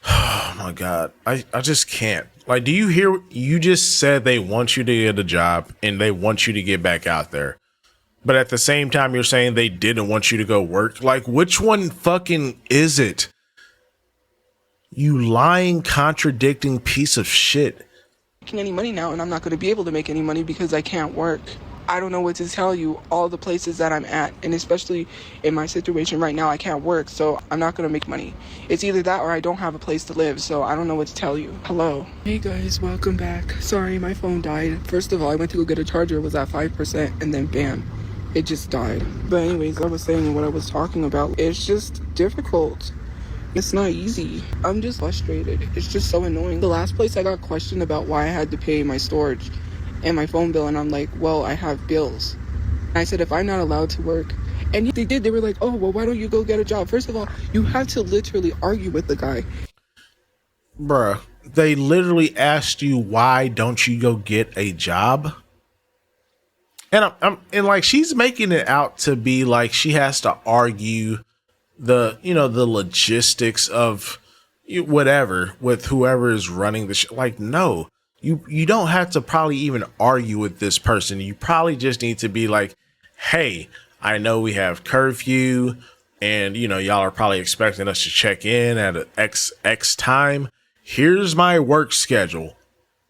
oh my my God. I just can't. Like, do you hear? You just said they want you to get a job and they want you to get back out there. But at the same time, you're saying they didn't want you to go work. Like, which one fucking is it? You lying, contradicting piece of shit. Making any money now, and I'm not going to be able to make any money because I can't work. I don't know what to tell you. All the places that I'm at, and especially in my situation right now, I can't work, so I'm not going to make money. It's either that or I don't have a place to live, so I don't know what to tell you. Hello. Hey guys, welcome back. Sorry, my phone died. First of all, I went to go get a charger. It was at 5%, and then bam, it just died. But anyways, I was saying what I was talking about. It's just difficult. It's not easy. I'm just frustrated. It's just so annoying. The last place I got questioned about why I had to pay my storage and my phone bill, and I'm like, well, I have bills. And I said, if I'm not allowed to work, and they did, they were like, oh, well, why don't you go get a job? First of all, you have to literally argue with the guy. Bruh, they literally asked you, why don't you go get a job? And and like, she's making it out to be like she has to argue the logistics of whatever with whoever is running the like, no. You don't have to probably even argue with this person. You probably just need to be like, hey, I know we have curfew and, y'all are probably expecting us to check in at an X time. Here's my work schedule.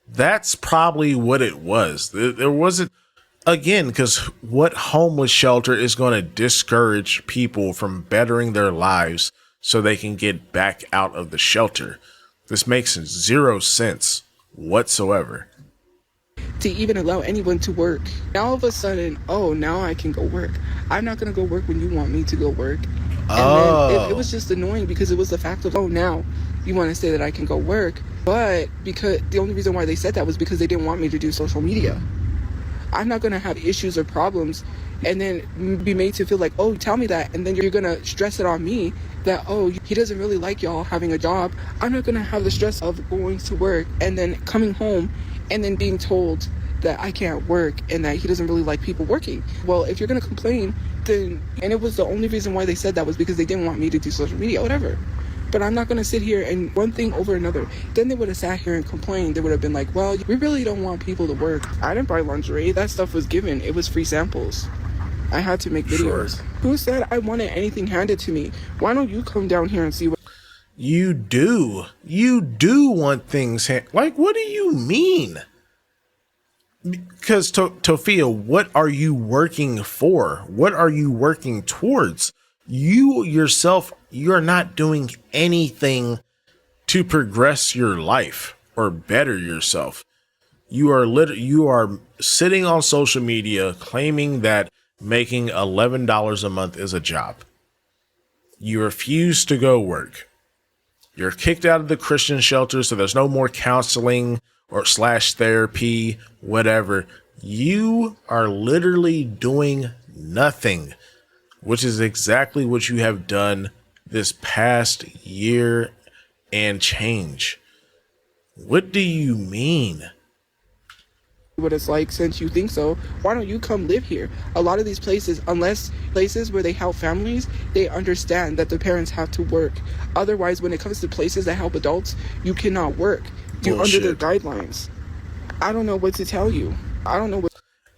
That's probably what it was. There wasn't, again, because what homeless shelter is going to discourage people from bettering their lives so they can get back out of the shelter? This makes zero sense whatsoever. To even allow anyone to work. Now all of a sudden, oh, now I can go work. I'm not going to go work when you want me to go work. And then it was just annoying because it was the fact of, oh, now you want to say that I can go work. But because the only reason why they said that was because they didn't want me to do social media. I'm not going to have issues or problems and then be made to feel like, oh, tell me that. And then you're going to stress it on me that, oh, he doesn't really like y'all having a job. I'm not going to have the stress of going to work and then coming home and then being told that I can't work and that he doesn't really like people working. Well, if you're going to complain, then, and it was the only reason why they said that was because they didn't want me to do social media, whatever. But I'm not going to sit here and one thing over another. Then they would have sat here and complained. They would have been like, well, we really don't want people to work. I didn't buy lingerie. That stuff was given. It was free samples. I had to make videos. Sure. Who said I wanted anything handed to me? Why don't you come down here and see what... You do. You do want things... Like, what do you mean? Because, Tophia, what are you working for? What are you working towards? You yourself, you're not doing anything to progress your life or better yourself. You are sitting on social media claiming that making $11 a month is a job. You refuse to go work. You're kicked out of the Christian shelter, so there's no more counseling or /therapy, whatever. You are literally doing nothing, which is exactly what you have done this past year and change. What do you mean? What it's like, since you think so, why don't you come live here? A lot of these places, unless places where they help families, they understand that the parents have to work. Otherwise, when it comes to places that help adults, you cannot work. You're under their guidelines. I don't know what to tell you. I don't know what...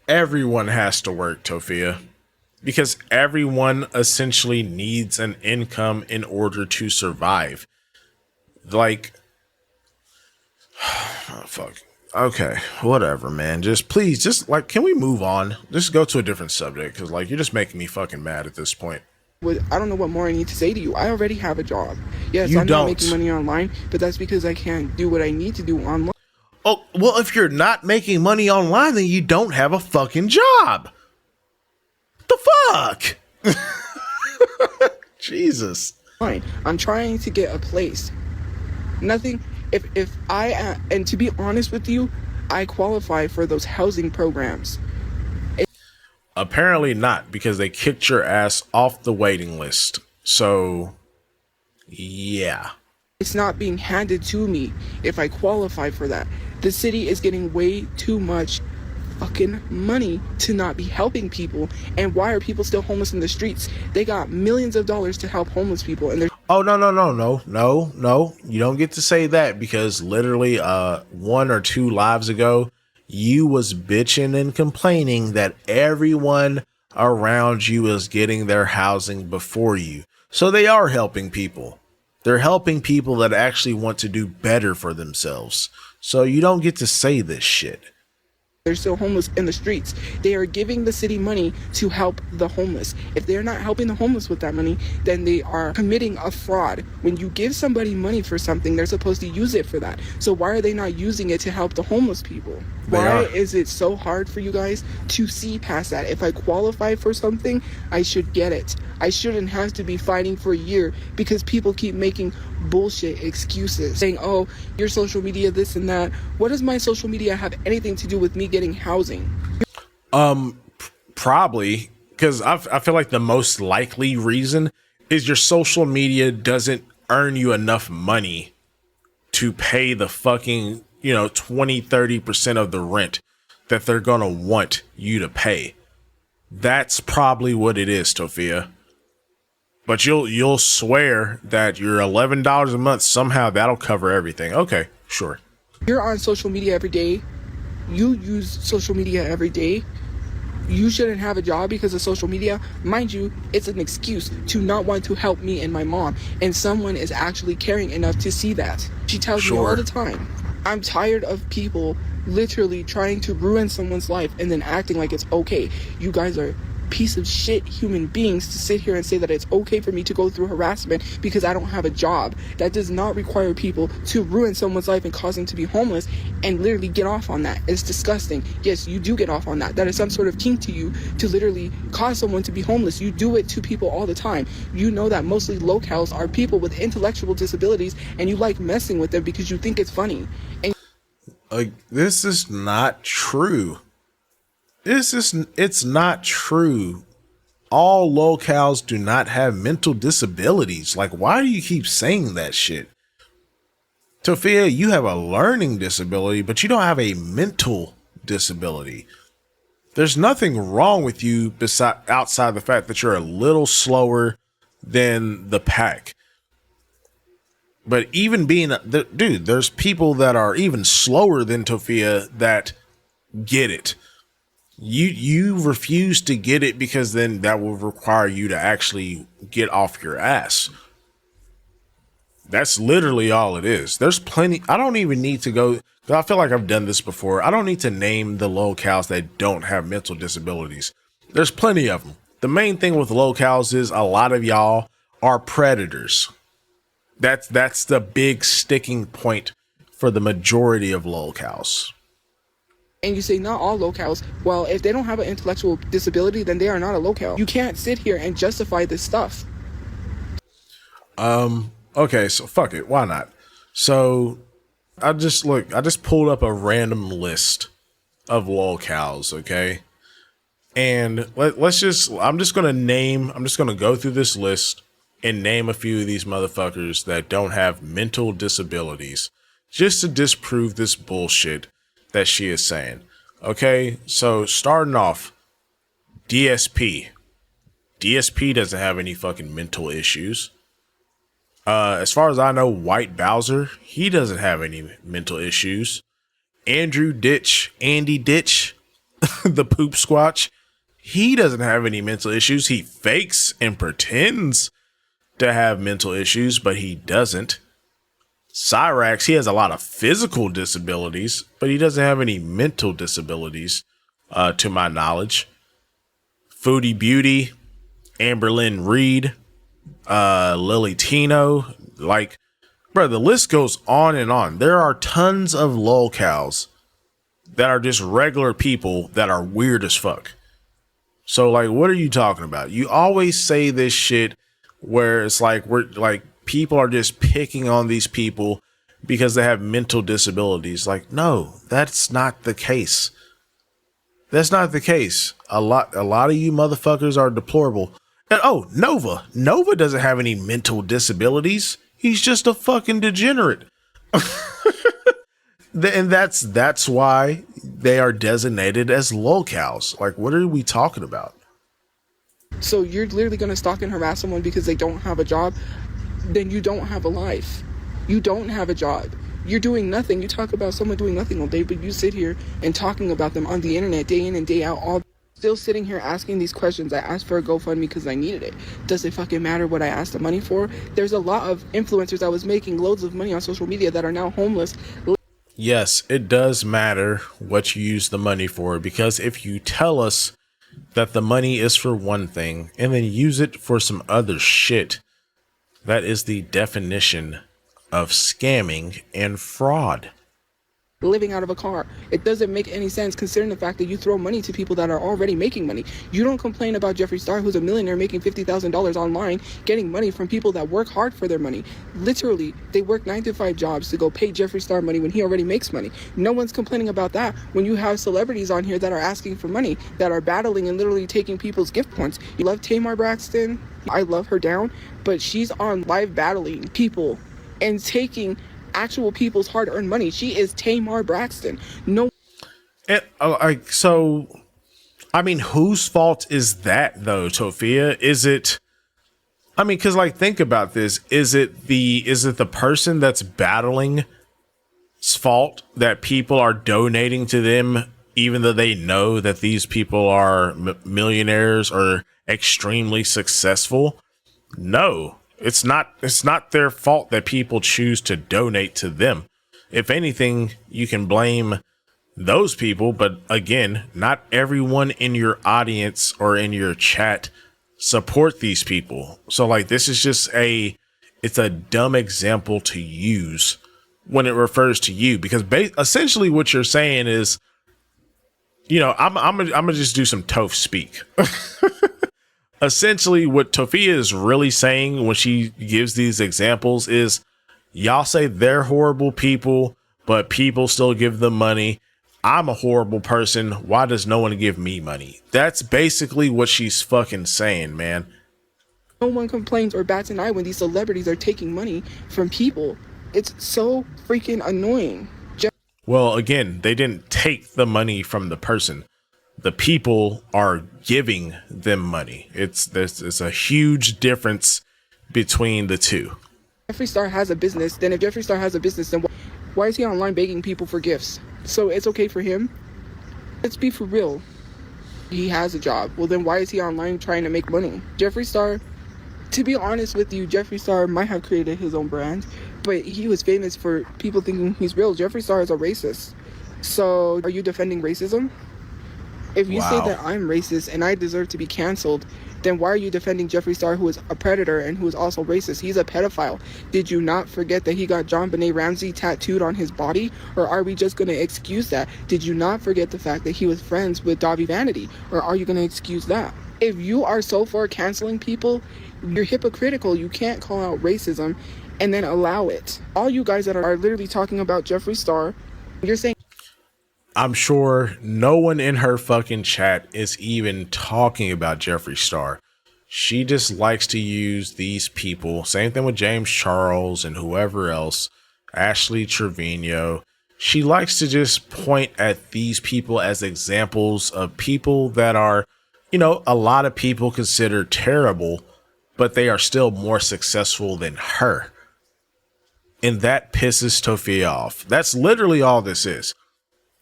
Everyone has to work, Tophia. Because everyone essentially needs an income in order to survive. Like, oh, fuck. Okay, whatever, man. Please, can we move on? Just go to a different subject, because, like, you're just making me fucking mad at this point. I don't know what more I need to say to you. I already have a job. Yes, I'm not making money online, but that's because I can't do what I need to do online. Oh, well, if you're not making money online, then you don't have a fucking job. The fuck? Jesus. Fine. I'm trying to get a place. Nothing. If I and to be honest with you, I qualify for those housing programs. Apparently not, because they kicked your ass off the waiting list. So, yeah. It's not being handed to me if I qualify for that. The city is getting way too much fucking money to not be helping people. And why are people still homeless in the streets? They got millions of dollars to help homeless people, and they're... Oh, no, no, no, no, no, no. You don't get to say that because literally 1 or 2 lives ago, you was bitching and complaining that everyone around you is getting their housing before you. So they are helping people. They're helping people that actually want to do better for themselves. So you don't get to say this shit. They're still homeless in the streets. They are giving the city money to help the homeless. If they're not helping the homeless with that money, then they are committing a fraud. When you give somebody money for something, they're supposed to use it for that. So why are they not using it to help the homeless people? Why is it so hard for you guys to see past that? If I qualify for something, I should get it. I shouldn't have to be fighting for a year because people keep making bullshit excuses saying, oh, your social media, this and that. What does my social media have anything to do with me getting housing? Probably because I feel like the most likely reason is your social media doesn't earn you enough money to pay the fucking, 20-30% of the rent that they're going to want you to pay. That's probably what it is, Tophia. But you'll swear that your $11 a month, somehow that'll cover everything. Okay, sure. You're on social media every day. You use social media every day. You shouldn't have a job because of social media. Mind you, it's an excuse to not want to help me and my mom. And someone is actually caring enough to see that. She tells me all the time. I'm tired of people literally trying to ruin someone's life and then acting like it's okay. You guys are piece of shit human beings to sit here and say that it's okay for me to go through harassment because I don't have a job. That does not require people to ruin someone's life and cause them to be homeless and literally get off on that. It's disgusting. Yes, you do get off on that. That is some sort of kink to you to literally cause someone to be homeless. You do it to people all the time. You know that mostly lolcows are people with intellectual disabilities and you like messing with them because you think it's funny. And this is not true. It's not true. All lolcows do not have mental disabilities. Like, why do you keep saying that shit? Tophia, you have a learning disability, but you don't have a mental disability. There's nothing wrong with you outside the fact that you're a little slower than the pack. But even being, dude, there's people that are even slower than Tophia that get it. You refuse to get it because then that will require you to actually get off your ass. That's literally all it is. There's plenty. I don't even need to go. I feel like I've done this before. I don't need to name the lolcows that don't have mental disabilities. There's plenty of them. The main thing with lolcows is a lot of y'all are predators. That's the big sticking point for the majority of lolcows. And you say not all lolcows. Well, if they don't have an intellectual disability, then they are not a lolcow. You can't sit here and justify this stuff. Okay, so fuck it. Why not? So I just pulled up a random list of lolcows, okay? And I'm just gonna go through this list and name a few of these motherfuckers that don't have mental disabilities just to disprove this bullshit that she is saying. Okay, so starting off, DSP. DSP doesn't have any fucking mental issues. As far as I know, White Bowser, he doesn't have any mental issues. Andy Ditch, the poop squatch, he doesn't have any mental issues. He fakes and pretends to have mental issues, but he doesn't. Cyrax, he has a lot of physical disabilities, but he doesn't have any mental disabilities, to my knowledge. Foodie Beauty, Amberlynn Reed, Lily Tino, like, bro, the list goes on and on. There are tons of lolcows that are just regular people that are weird as fuck. So, like, what are you talking about? You always say this shit where it's like people are just picking on these people because they have mental disabilities. Like, no, that's not the case. That's not the case. A lot of you motherfuckers are deplorable. And Nova doesn't have any mental disabilities. He's just a fucking degenerate. And that's why they are designated as lolcows. Like, what are we talking about? So you're literally going to stalk and harass someone because they don't have a job? then you don't have a life. You don't have a job. You're doing nothing. You talk about someone doing nothing all day, but you sit here and talking about them on the internet day in and day out, all still sitting here asking these questions. I asked for a GoFundMe because I needed it. Does it fucking matter what I asked the money for? There's a lot of influencers that was making loads of money on social media that are now homeless. Yes, it does matter what you use the money for, because if you tell us that the money is for one thing and then use it for some other shit, that is the definition of scamming and fraud. Living out of a car. It doesn't make any sense considering the fact that you throw money to people that are already making money. You don't complain about Jeffree Star, who's a millionaire making $50,000 online, getting money from people that work hard for their money. Literally, they work 9 to 5 jobs to go pay Jeffree Star money when he already makes money. No one's complaining about that when you have celebrities on here that are asking for money, that are battling and literally taking people's gift points. You love Tamar Braxton. I love her down, but she's on live battling people and taking actual people's hard-earned money. She is Tamar Braxton. No. And I mean, whose fault is that though, Tophia? Is it? I mean, because like, think about this. Is it the person that's battling's fault that people are donating to them, even though they know that these people are millionaires or extremely successful? No. It's not their fault that people choose to donate to them. If anything, you can blame those people. But again, not everyone in your audience or in your chat support these people. So like, this is just it's a dumb example to use when it refers to you, because essentially what you're saying is, you know, I'm gonna just do some Toph speak. Essentially, what Tophia is really saying when she gives these examples is, y'all say they're horrible people, but people still give them money. I'm a horrible person. Why does no one give me money? That's basically what she's fucking saying, man. No one complains or bats an eye when these celebrities are taking money from people. It's so freaking annoying. Well, again, they didn't take the money from the person. The people are giving them money. There's a huge difference between the two. Jeffree Star has a business. Then if Jeffree Star has a business, then why is he online begging people for gifts? So it's okay for him? Let's be for real. He has a job. Well, then why is he online trying to make money? Jeffree Star, to be honest with you, Jeffree Star might have created his own brand, but he was famous for people thinking he's real. Jeffree Star is a racist. So are you defending racism? If you say that I'm racist and I deserve to be canceled, then why are you defending Jeffree Star, who is a predator and who is also racist? He's a pedophile. Did you not forget that he got JonBenet Ramsey tattooed on his body? Or are we just going to excuse that? Did you not forget the fact that he was friends with Davi Vanity? Or are you going to excuse that? If you are so for canceling people, you're hypocritical. You can't call out racism and then allow it. All you guys that are literally talking about Jeffree Star, you're saying, I'm sure no one in her fucking chat is even talking about Jeffree Star. She just likes to use these people. Same thing with James Charles and whoever else, Ashley Trevino. She likes to just point at these people as examples of people that are, you know, a lot of people consider terrible, but they are still more successful than her. And that pisses Tophia off. That's literally all this is.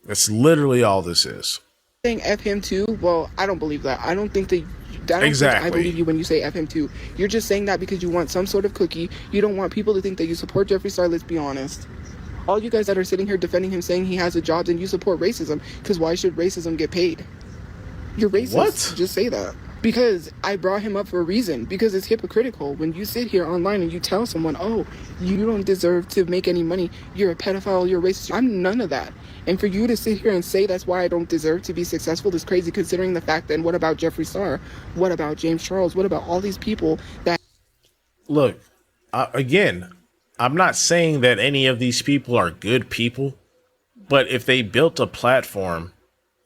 That's literally all this is. Saying F him too? Well, I don't believe that. I don't think that. Exactly. I believe you when you say F him too. You're just saying that because you want some sort of cookie. You don't want people to think that you support Jeffree Star. Let's be honest. All you guys that are sitting here defending him, saying he has a job, then you support racism. Because why should racism get paid? You're racist. What? Just say that. Because I brought him up for a reason. Because it's hypocritical when you sit here online and you tell someone, oh, you don't deserve to make any money. You're a pedophile. You're a racist. I'm none of that. And for you to sit here and say that's why I don't deserve to be successful is crazy, considering the fact that what about Jeffree Star? What about James Charles? What about all these people that... Look, again, I'm not saying that any of these people are good people, but if they built a platform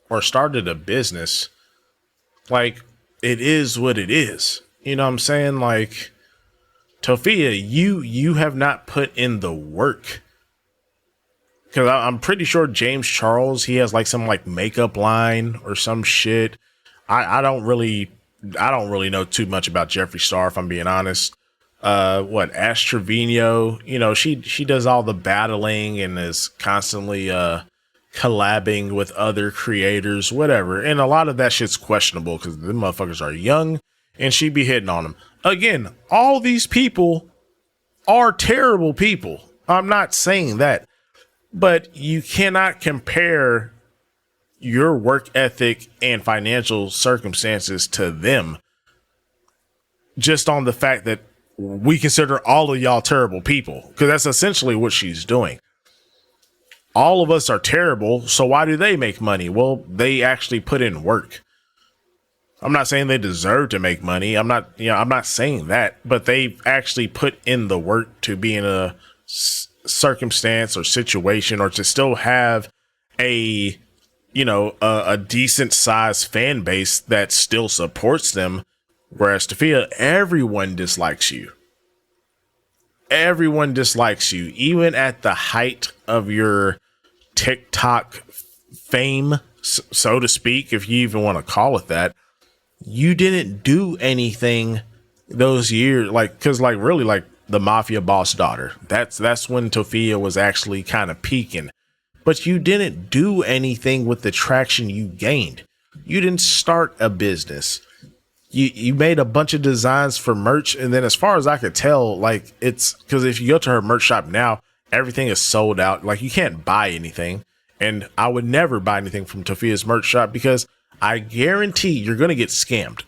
or started a business, like, it is what it is. You know what I'm saying? Like, Tophia, you have not put in the work. Because I'm pretty sure James Charles, he has like some like makeup line or some shit. I don't really know too much about Jeffree Star, if I'm being honest. Ash Trevino, she does all the battling and is constantly collabing with other creators, whatever. And a lot of that shit's questionable because the motherfuckers are young and she be hitting on them. Again, all these people are terrible people. I'm not saying that, but you cannot compare your work ethic and financial circumstances to them just on the fact that we consider all of y'all terrible people, because that's essentially what she's doing. All of us are terrible, so why do they make money? Well, they actually put in work. I'm not saying they deserve to make money. I'm not saying that, but they've actually put in the work to be in a circumstance or situation, or to still have a decent sized fan base that still supports them. Whereas Tophia, everyone dislikes you. Everyone dislikes you, even at the height of your TikTok fame, so to speak, if you even want to call it that. You didn't do anything those years, because really, the mafia boss daughter. That's when Tophia was actually kind of peaking. But you didn't do anything with the traction you gained. You didn't start a business. You made a bunch of designs for merch, and then as far as I could tell, it's because if you go to her merch shop now, everything is sold out. You can't buy anything, and I would never buy anything from Tophia's merch shop because I guarantee you're gonna get scammed.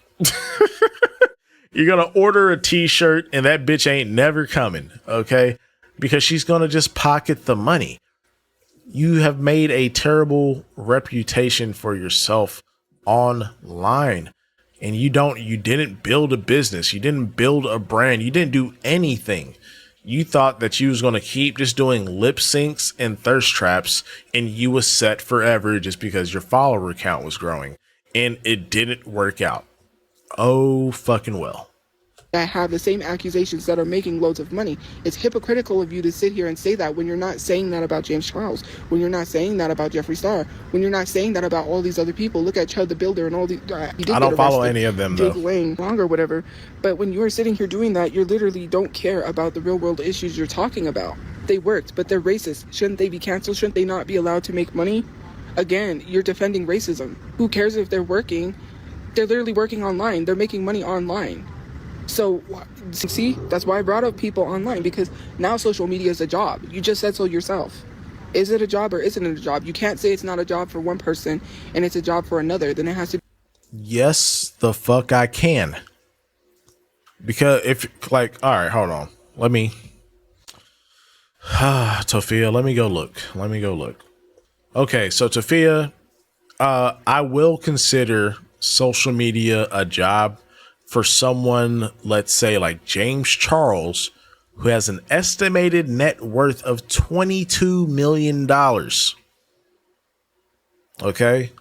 You're gonna order a t-shirt and that bitch ain't never coming, okay? Because she's gonna just pocket the money. You have made a terrible reputation for yourself online. And you didn't build a business. You didn't build a brand. You didn't do anything. You thought that you was going to keep just doing lip syncs and thirst traps and you was set forever just because your follower count was growing. And it didn't work out. Oh, fucking well. That have the same accusations that are making loads of money. It's hypocritical of you to sit here and say that when you're not saying that about James Charles, when you're not saying that about Jeffree Star, when you're not saying that about all these other people. Look at Chud the Builder and all these. I don't follow any of them, though. Jake Lang, longer, whatever. But when you're sitting here doing that, you literally don't care about the real world issues you're talking about. They worked, but they're racist. Shouldn't they be canceled? Shouldn't they not be allowed to make money? Again, you're defending racism. Who cares if they're working? They're literally working online. They're making money online. So, see, that's why I brought up people online, because now social media is a job. You just said so yourself. Is it a job or isn't it a job? You can't say it's not a job for one person and it's a job for another. Then it has to. Yes, the fuck I can. Because if, all right, hold on. Let me. Tophia, let me go look. Okay, so Tophia, I will consider social media a job for someone, let's say like James Charles, who has an estimated net worth of $22 million. Okay.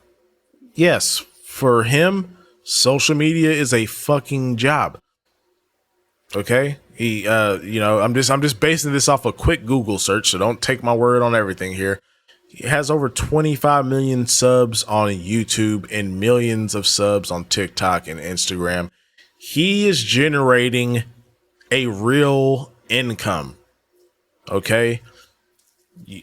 Yes. For him, social media is a fucking job. Okay. He, I'm just basing this off a quick Google search, so don't take my word on everything here. He has over 25 million subs on YouTube and millions of subs on TikTok and Instagram. He is generating a real income. Okay.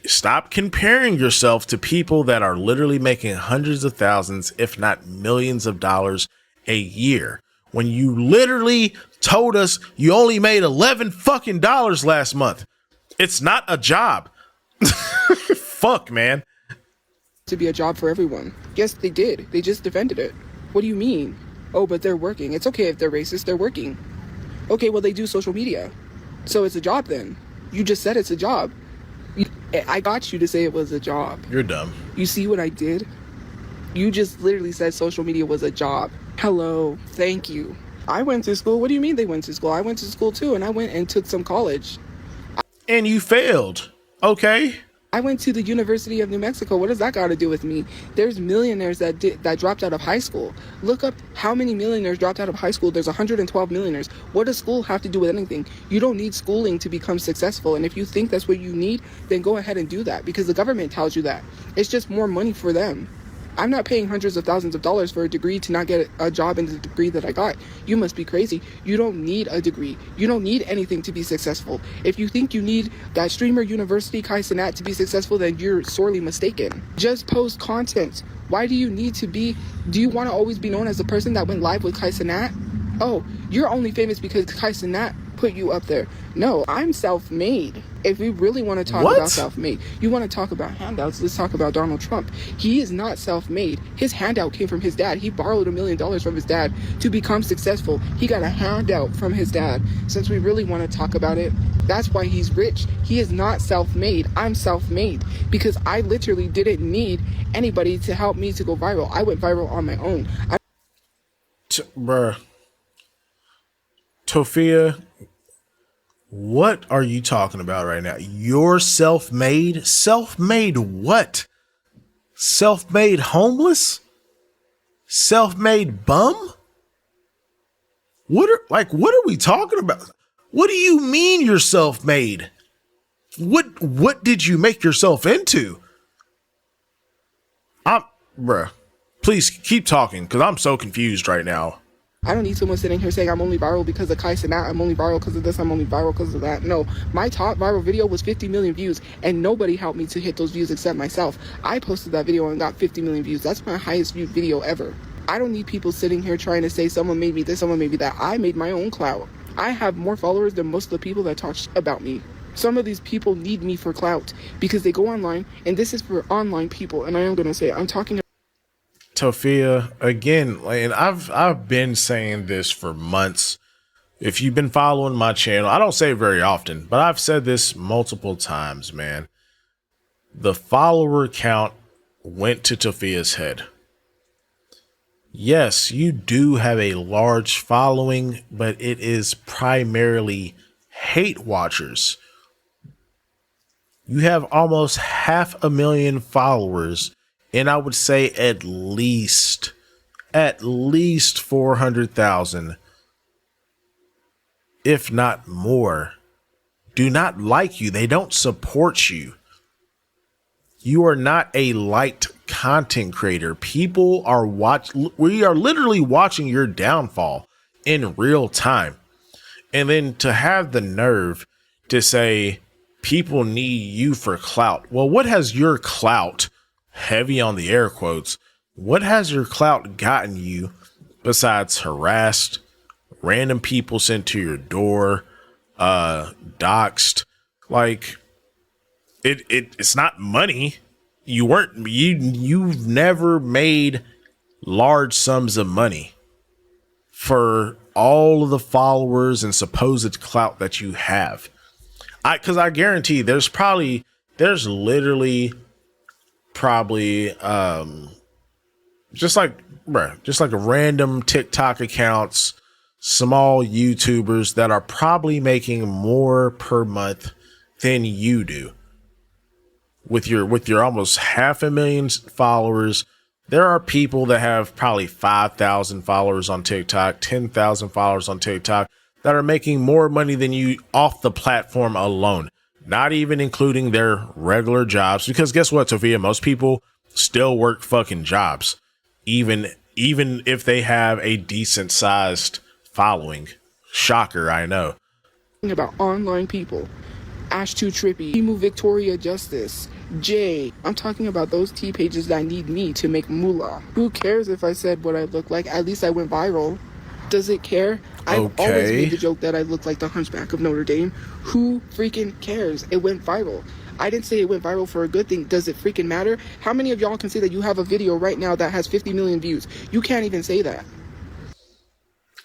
Stop comparing yourself to people that are literally making hundreds of thousands, if not millions of dollars a year. When you literally told us you only made $11 fucking last month. It's not a job. Fuck, man. To be a job for everyone. Yes, they did. They just defended it. What do you mean? Oh, but they're working. It's okay if they're racist. They're working. Okay, well, they do social media. So it's a job then. You just said it's a job. I got you to say it was a job. You're dumb. You see what I did? You just literally said social media was a job. Hello. Thank you. I went to school. What do you mean they went to school? I went to school too, and I went and took some college. And you failed. Okay. I went to the University of New Mexico. What does that got to do with me? There's millionaires that dropped out of high school. Look up how many millionaires dropped out of high school. There's 112 millionaires. What does school have to do with anything? You don't need schooling to become successful. And if you think that's what you need, then go ahead and do that, because the government tells you that. It's just more money for them. I'm not paying hundreds of thousands of dollars for a degree to not get a job in the degree that I got. You must be crazy. You don't need a degree. You don't need anything to be successful. If you think you need that streamer university Kai Cenat to be successful, then you're sorely mistaken. Just post content. Why do you need to be, do you want to always be known as the person that went live with Kai Cenat? Oh, you're only famous because Kai Cenat put you up there. No, I'm self-made. If we really want to talk about self-made, you want to talk about handouts, let's talk about Donald Trump. He is not self-made. His handout came from his dad. He borrowed $1 million from his dad to become successful. He got a handout from his dad. Since we really want to talk about it, that's why he's rich. He is not self-made. I'm self-made because I literally didn't need anybody to help me to go viral. I went viral on my own. Bruh. Tophia, what are you talking about right now? You're self-made? Self-made what? Self-made homeless? Self-made bum? What are we talking about? What do you mean you're self-made? What did you make yourself into? Bruh, please keep talking because I'm so confused right now. I don't need someone sitting here saying I'm only viral because of Kai Cenat, I'm only viral because of this, I'm only viral because of that. No, my top viral video was 50 million views and nobody helped me to hit those views except myself. I posted that video and got 50 million views. That's my highest viewed video ever. I don't need people sitting here trying to say someone made me this, someone made me that. I made my own clout. I have more followers than most of the people that talk about me. Some of these people need me for clout because they go online, and this is for online people, and I am going to say I'm talking about Tophia, again, and I've been saying this for months. If you've been following my channel, I don't say it very often, but I've said this multiple times, man. The follower count went to Tophia's head. Yes, you do have a large following, but it is primarily hate watchers. You have almost 500,000 followers. And I would say at least 400,000, if not more, do not like you. They don't support you. You are not a liked content creator. People are we are literally watching your downfall in real time. And then to have the nerve to say people need you for clout. Well, what has your clout, heavy on the air quotes, what has your clout gotten you besides harassed, random people sent to your door, doxed? Like, it's not money. You've never made large sums of money for all of the followers and supposed clout that you have. Because I guarantee there's literally just like a random TikTok accounts, small YouTubers that are probably making more per month than you do. With your almost 500,000 followers, there are people that have probably 5,000 followers on TikTok, 10,000 followers on TikTok that are making more money than you off the platform alone. Not even including their regular jobs, because guess what, Tophia? Most people still work fucking jobs, even if they have a decent sized following. Shocker, I know. About online people. Ash Too Trippy, Emu Victoria Justice, Jay. I'm talking about those T pages that need me to make moolah. Who cares if I said what I look like? At least I went viral. Does it care? I've always made the joke that I look like the Hunchback of Notre Dame. Who freaking cares? It went viral. I didn't say it went viral for a good thing. Does it freaking matter? How many of y'all can say that you have a video right now that has 50 million views? You can't even say that.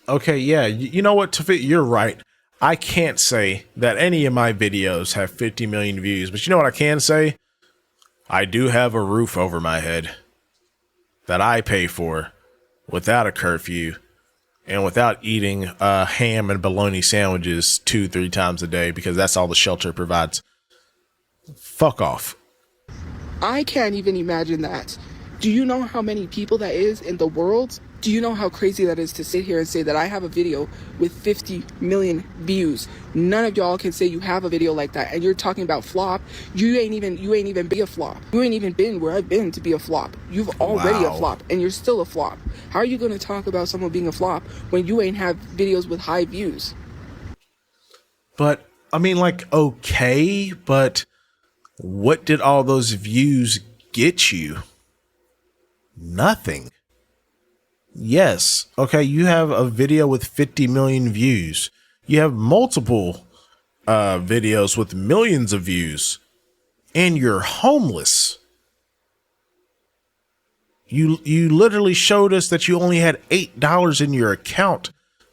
Okay, yeah. You know what, Tophia? You're right. I can't say that any of my videos have 50 million views, but you know what I can say? I do have a roof over my head that I pay for without a curfew and without eating ham and bologna sandwiches 2-3 times a day, because that's all the shelter provides. Fuck off. I can't even imagine that. Do you know how many people that is in the world? Do you know how crazy that is to sit here and say that I have a video with 50 million views? None of y'all can say you have a video like that, and you're talking about flop. You ain't even be a flop. You ain't even been where I've been to be a flop. You've already a flop, and you're still a flop. How are you gonna talk about someone being a flop when you ain't have videos with high views? But I mean, like, okay, but what did all those views get you? Nothing. Yes. Okay. You have a video with 50 million views. You have multiple videos with millions of views, and you're homeless. You literally showed us that you only had $8 in your account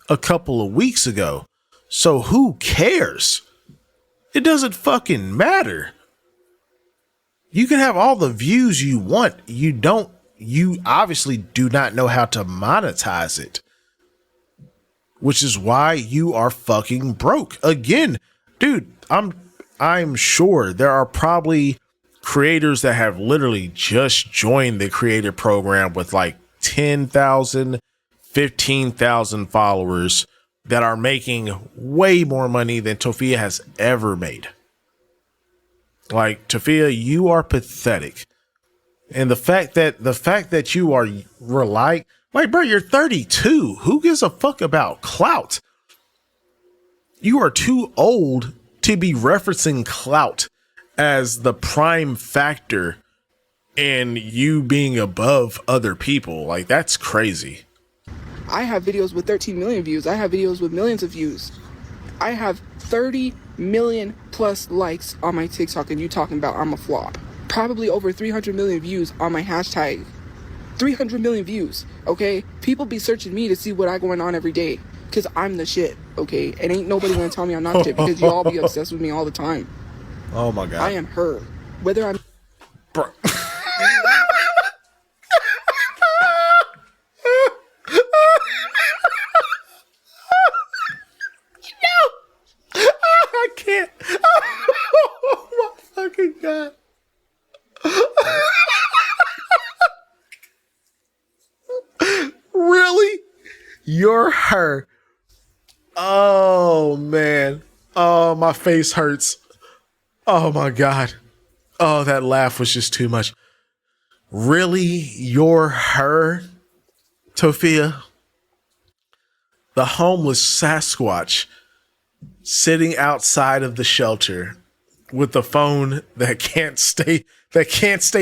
a couple of weeks ago. So who cares? It doesn't fucking matter. You can have all the views you want. You obviously do not know how to monetize it, which is why you are fucking broke. Again, dude, I'm sure there are probably creators that have literally just joined the creator program with like 10,000, 15,000 followers that are making way more money than Tophia has ever made. Like, Tophia, you are pathetic. And the fact that you are like, bro, you're 32. Who gives a fuck about clout? You are too old to be referencing clout as the prime factor in you being above other people. Like, that's crazy. I have videos with 13 million views. I have videos with millions of views. I have 30 million plus likes on my TikTok, and you talking about I'm a flop. Probably over 300 million views on my hashtag. 300 million views, okay? People be searching me to see what I going on every day, because I'm the shit, okay? And ain't nobody gonna tell me I'm not shit, because y'all be obsessed with me all the time. Oh my God. I am her. Whether I'm... Bro. I can't. Oh my fucking God. Really? You're her. Oh man. Oh, my face hurts. Oh my God. Oh, that laugh was just too much. Really? You're her, Tophia? The homeless Sasquatch sitting outside of the shelter with the phone that can't stay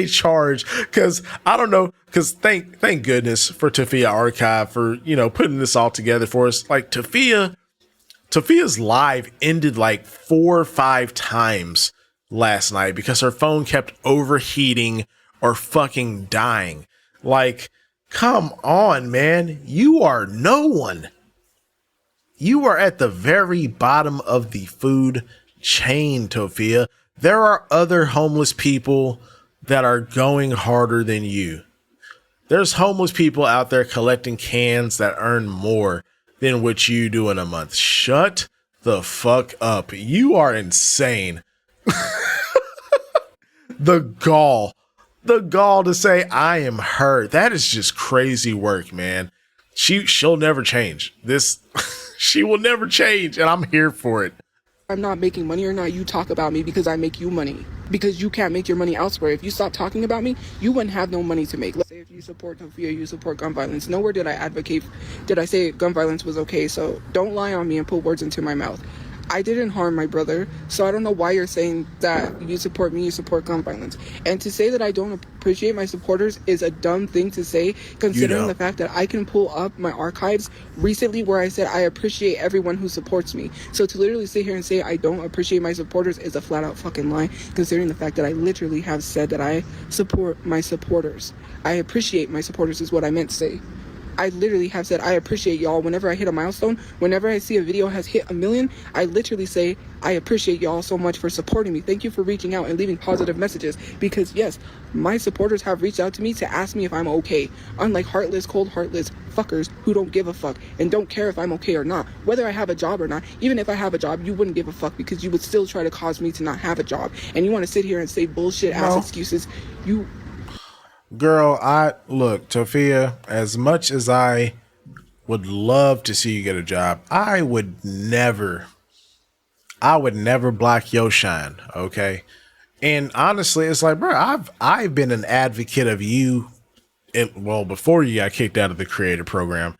charged. Cause I don't know. Cause thank goodness for Tophia Archive for, putting this all together for us. Like, Tophia's live ended like 4 or 5 times last night because her phone kept overheating or fucking dying. Like, come on, man. You are no one. You are at the very bottom of the food chain, Tophia. There are other homeless people that are going harder than you. There's homeless people out there collecting cans that earn more than what you do in a month. Shut the fuck up. You are insane. The gall to say I am her. That is just crazy work, man. She'll never change. She will never change, and I'm here for it. I'm not making money or not, you talk about me because I make you money. Because you can't make your money elsewhere. If you stop talking about me, you wouldn't have no money to make. Let's say if you support Tophia, you support gun violence. Nowhere did I say gun violence was okay, so don't lie on me and put words into my mouth. I didn't harm my brother, so I don't know why you're saying that you support me, you support gun violence. And to say that I don't appreciate my supporters is a dumb thing to say, considering the fact that I can pull up my archives recently where I said I appreciate everyone who supports me. So to literally sit here and say I don't appreciate my supporters is a flat out fucking lie, considering the fact that I literally have said that I support my supporters. I appreciate my supporters is what I meant to say. I literally have said I appreciate y'all whenever I hit a milestone. Whenever I see a video has hit 1 million, I literally say I appreciate y'all so much for supporting me. Thank you for reaching out and leaving positive messages, because yes, my supporters have reached out to me to ask me if I'm okay, unlike heartless, cold heartless fuckers who don't give a fuck and don't care if I'm okay or not, whether I have a job or not. Even if I have a job, you wouldn't give a fuck because you would still try to cause me to not have a job, and you want to sit here and say bullshit ass excuses. Girl, I look, Tophia, as much as I would love to see you get a job, I would never block your shine, okay? And honestly, it's like, bro, I've been an advocate of you well, before you got kicked out of the creator program.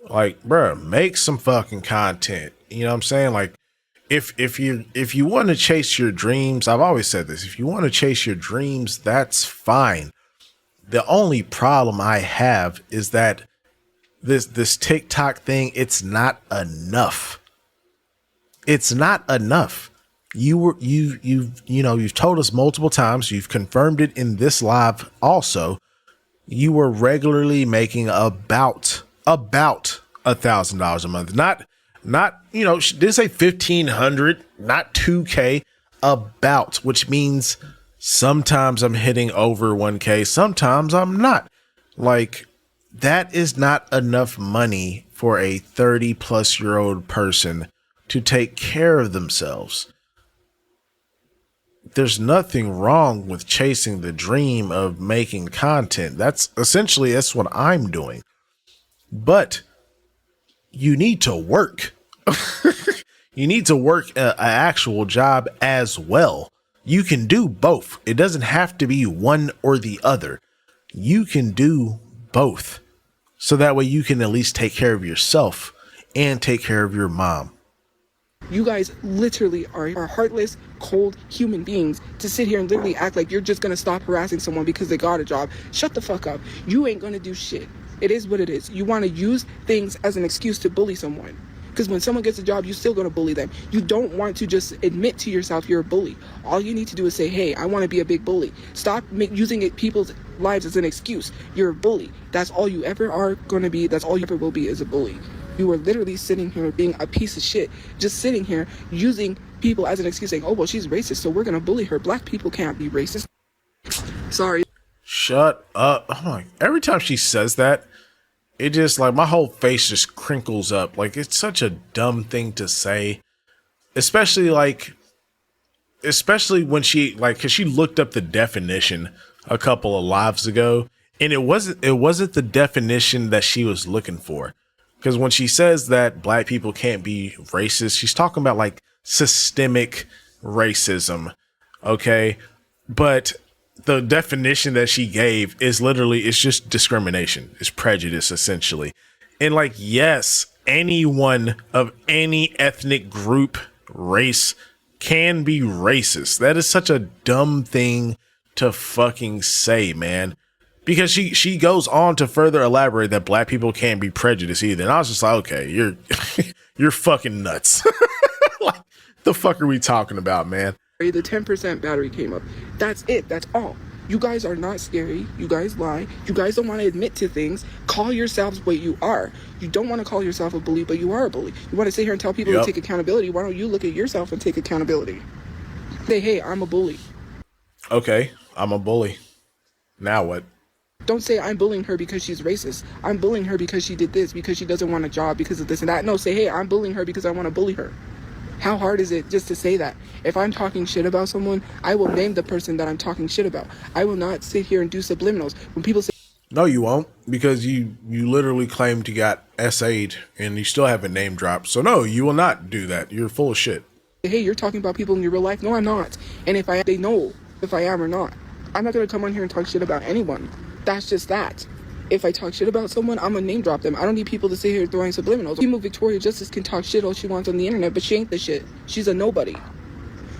Like, bro, make some fucking content. You know what I'm saying? Like, if you want to chase your dreams, I've always said this. If you want to chase your dreams, that's fine. The only problem I have is that this TikTok thing, it's not enough. It's not enough. You've told us multiple times, you've confirmed it in this live also. You were regularly making about $1,000 a month. Not she didn't say 1,500, not 2K, about, which means sometimes I'm hitting over 1K, sometimes I'm not. Like, that is not enough money for a 30-plus-year-old person to take care of themselves. There's nothing wrong with chasing the dream of making content. That's what I'm doing. But you need to work. You need to work an actual job as well. You can do both. It doesn't have to be one or the other. You can do both. So that way you can at least take care of yourself and take care of your mom. You guys literally are heartless, cold human beings to sit here and literally act like you're just going to stop harassing someone because they got a job. Shut the fuck up. You ain't going to do shit. It is what it is. You want to use things as an excuse to bully someone. Because when someone gets a job, you're still going to bully them. You don't want to just admit to yourself you're a bully. All you need to do is say, hey, I want to be a big bully. Stop using people's lives as an excuse. You're a bully. That's all you ever are going to be. That's all you ever will be, is a bully. You are literally sitting here being a piece of shit, just sitting here using people as an excuse, saying, oh, well, she's racist, so we're going to bully her. Black people can't be racist. Sorry. Shut up. Oh my. Every time she says that, it just, like, my whole face just crinkles up. Like, it's such a dumb thing to say. Especially when she, like, because she looked up the definition a couple of lives ago, and it wasn't the definition that she was looking for. Because when she says that black people can't be racist, she's talking about like systemic racism. Okay. But the definition that she gave is literally, it's just discrimination. It's prejudice, essentially. And like, yes, anyone of any ethnic group, race can be racist. That is such a dumb thing to fucking say, man. Because she goes on to further elaborate that black people can't be prejudiced either. And I was just like, okay, you're fucking nuts. Like, the fuck are we talking about, man? The 10% battery came up. That's it. That's all. You guys are not scary. You guys lie. You guys don't want to admit to things. Call yourselves what you are. You don't want to call yourself a bully, but you are a bully. You want to sit here and tell people to take accountability. Why don't you look at yourself and take accountability? Say, hey, I'm a bully. Okay, I'm a bully. Now what? Don't say I'm bullying her because she's racist. I'm bullying her because she did this, because she doesn't want a job, because of this and that. No, say, hey, I'm bullying her because I want to bully her. How hard is it just to say that? If I'm talking shit about someone, I will name the person that I'm talking shit about. I will not sit here and do subliminals. When people say... No, you won't, because you literally claimed you got SA'd and you still haven't name dropped. So no, you will not do that. You're full of shit. Hey, you're talking about people in your real life. No, I'm not. And if they know if I am or not. I'm not going to come on here and talk shit about anyone. That's just that. If I talk shit about someone, I'm going to name drop them. I don't need people to sit here throwing subliminals. People, Victoria Justice can talk shit all she wants on the internet, but she ain't the shit. She's a nobody.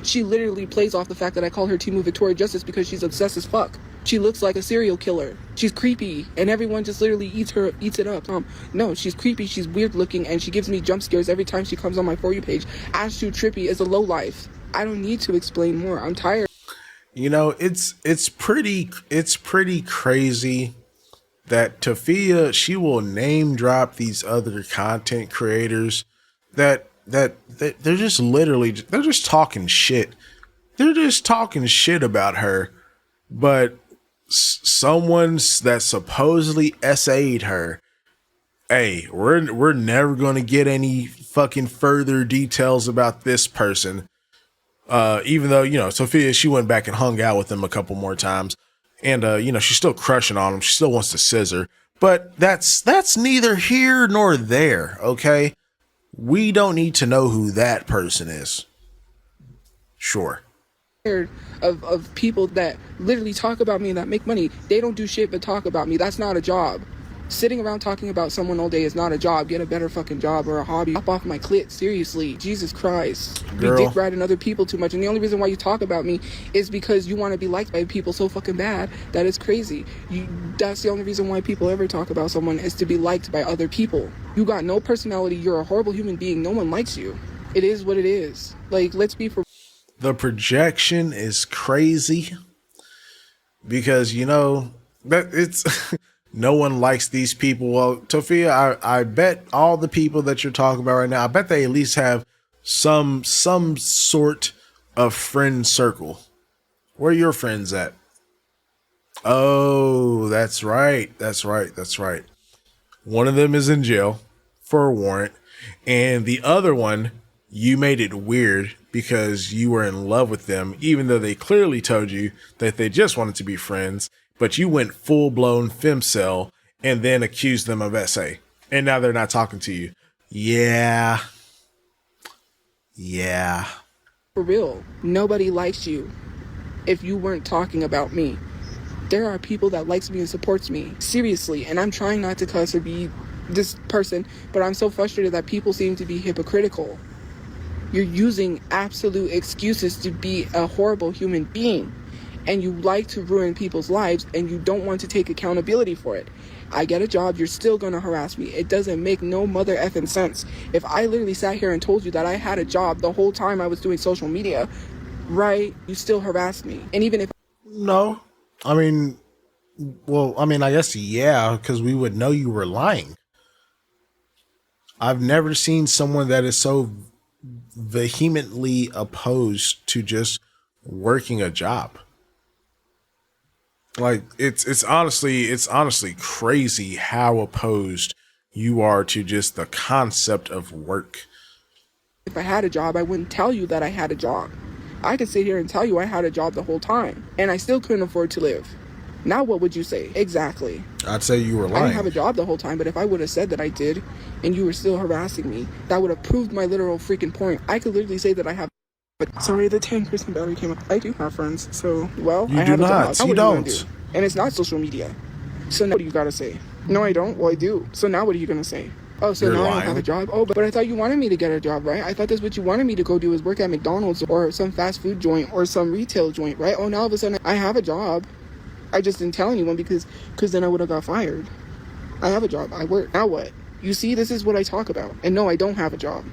She literally plays off the fact that I call her Timu Victoria Justice because she's obsessed as fuck. She looks like a serial killer. She's creepy, and everyone just literally eats it up. No, she's creepy, she's weird looking, and she gives me jump scares every time she comes on my For You page. Ashu Trippy is a lowlife. I don't need to explain more. I'm tired. You know, it's pretty crazy that Tophia, she will name drop these other content creators that they're just talking shit. They're just talking shit about her, but someone that supposedly SA'd her, hey, we're never going to get any fucking further details about this person. Even though, you know, Tophia, she went back and hung out with them a couple more times. And she's still crushing on him. She still wants to scissor. But that's neither here nor there, okay? We don't need to know who that person is. Sure. Of people that literally talk about me and that make money. They don't do shit but talk about me. That's not a job. Sitting around talking about someone all day is not a job. Get a better fucking job or a hobby. Hop off my clit, seriously. Jesus Christ. Girl. You dick riding other people too much, and the only reason why you talk about me is because you want to be liked by people so fucking bad that it's crazy. That's the only reason why people ever talk about someone, is to be liked by other people. You got no personality. You're a horrible human being. No one likes you. It is what it is. Like, let's be for... The projection is crazy because, that it's... No one likes these people. Well, Tophia, I bet all the people that you're talking about right now, I bet they at least have some sort of friend circle. Where are your friends at? Oh, that's right. That's right. One of them is in jail for a warrant. And the other one, you made it weird because you were in love with them, even though they clearly told you that they just wanted to be friends. But you went full-blown femcel and then accused them of SA. And now they're not talking to you. Yeah. For real, nobody likes you if you weren't talking about me. There are people that likes me and supports me. Seriously, and I'm trying not to cuss or be this person, but I'm so frustrated that people seem to be hypocritical. You're using absolute excuses to be a horrible human being. And you like to ruin people's lives, and you don't want to take accountability for it. I get a job, you're still going to harass me. It doesn't make no mother effing sense. If I literally sat here and told you that I had a job the whole time I was doing social media, right, you still harass me. And even if... No. I guess, yeah, because we would know you were lying. I've never seen someone that is so vehemently opposed to just working a job. Like, it's honestly crazy how opposed you are to just the concept of work. If I had a job, I wouldn't tell you that I had a job. I could sit here and tell you I had a job the whole time, and I still couldn't afford to live. Now what would you say? Exactly. I'd say you were lying. I didn't have a job the whole time, but if I would have said that I did, and you were still harassing me, that would have proved my literal freaking point. I could literally say that I have... But sorry, the 10% battery came up. I do have friends, so, well, you I have do a not. job. You don't. And it's not social media. So now what do you gotta say? No, I don't. Well, I do. So now what are you gonna say? Oh, so You're now lying. I don't have a job? Oh, but I thought you wanted me to get a job, right? I thought that's what you wanted me to go do, is work at McDonald's or some fast food joint or some retail joint, right? Oh, now all of a sudden I have a job. I just didn't tell anyone because then I would have got fired. I have a job. I work. Now what? You see, this is what I talk about. And no, I don't have a job.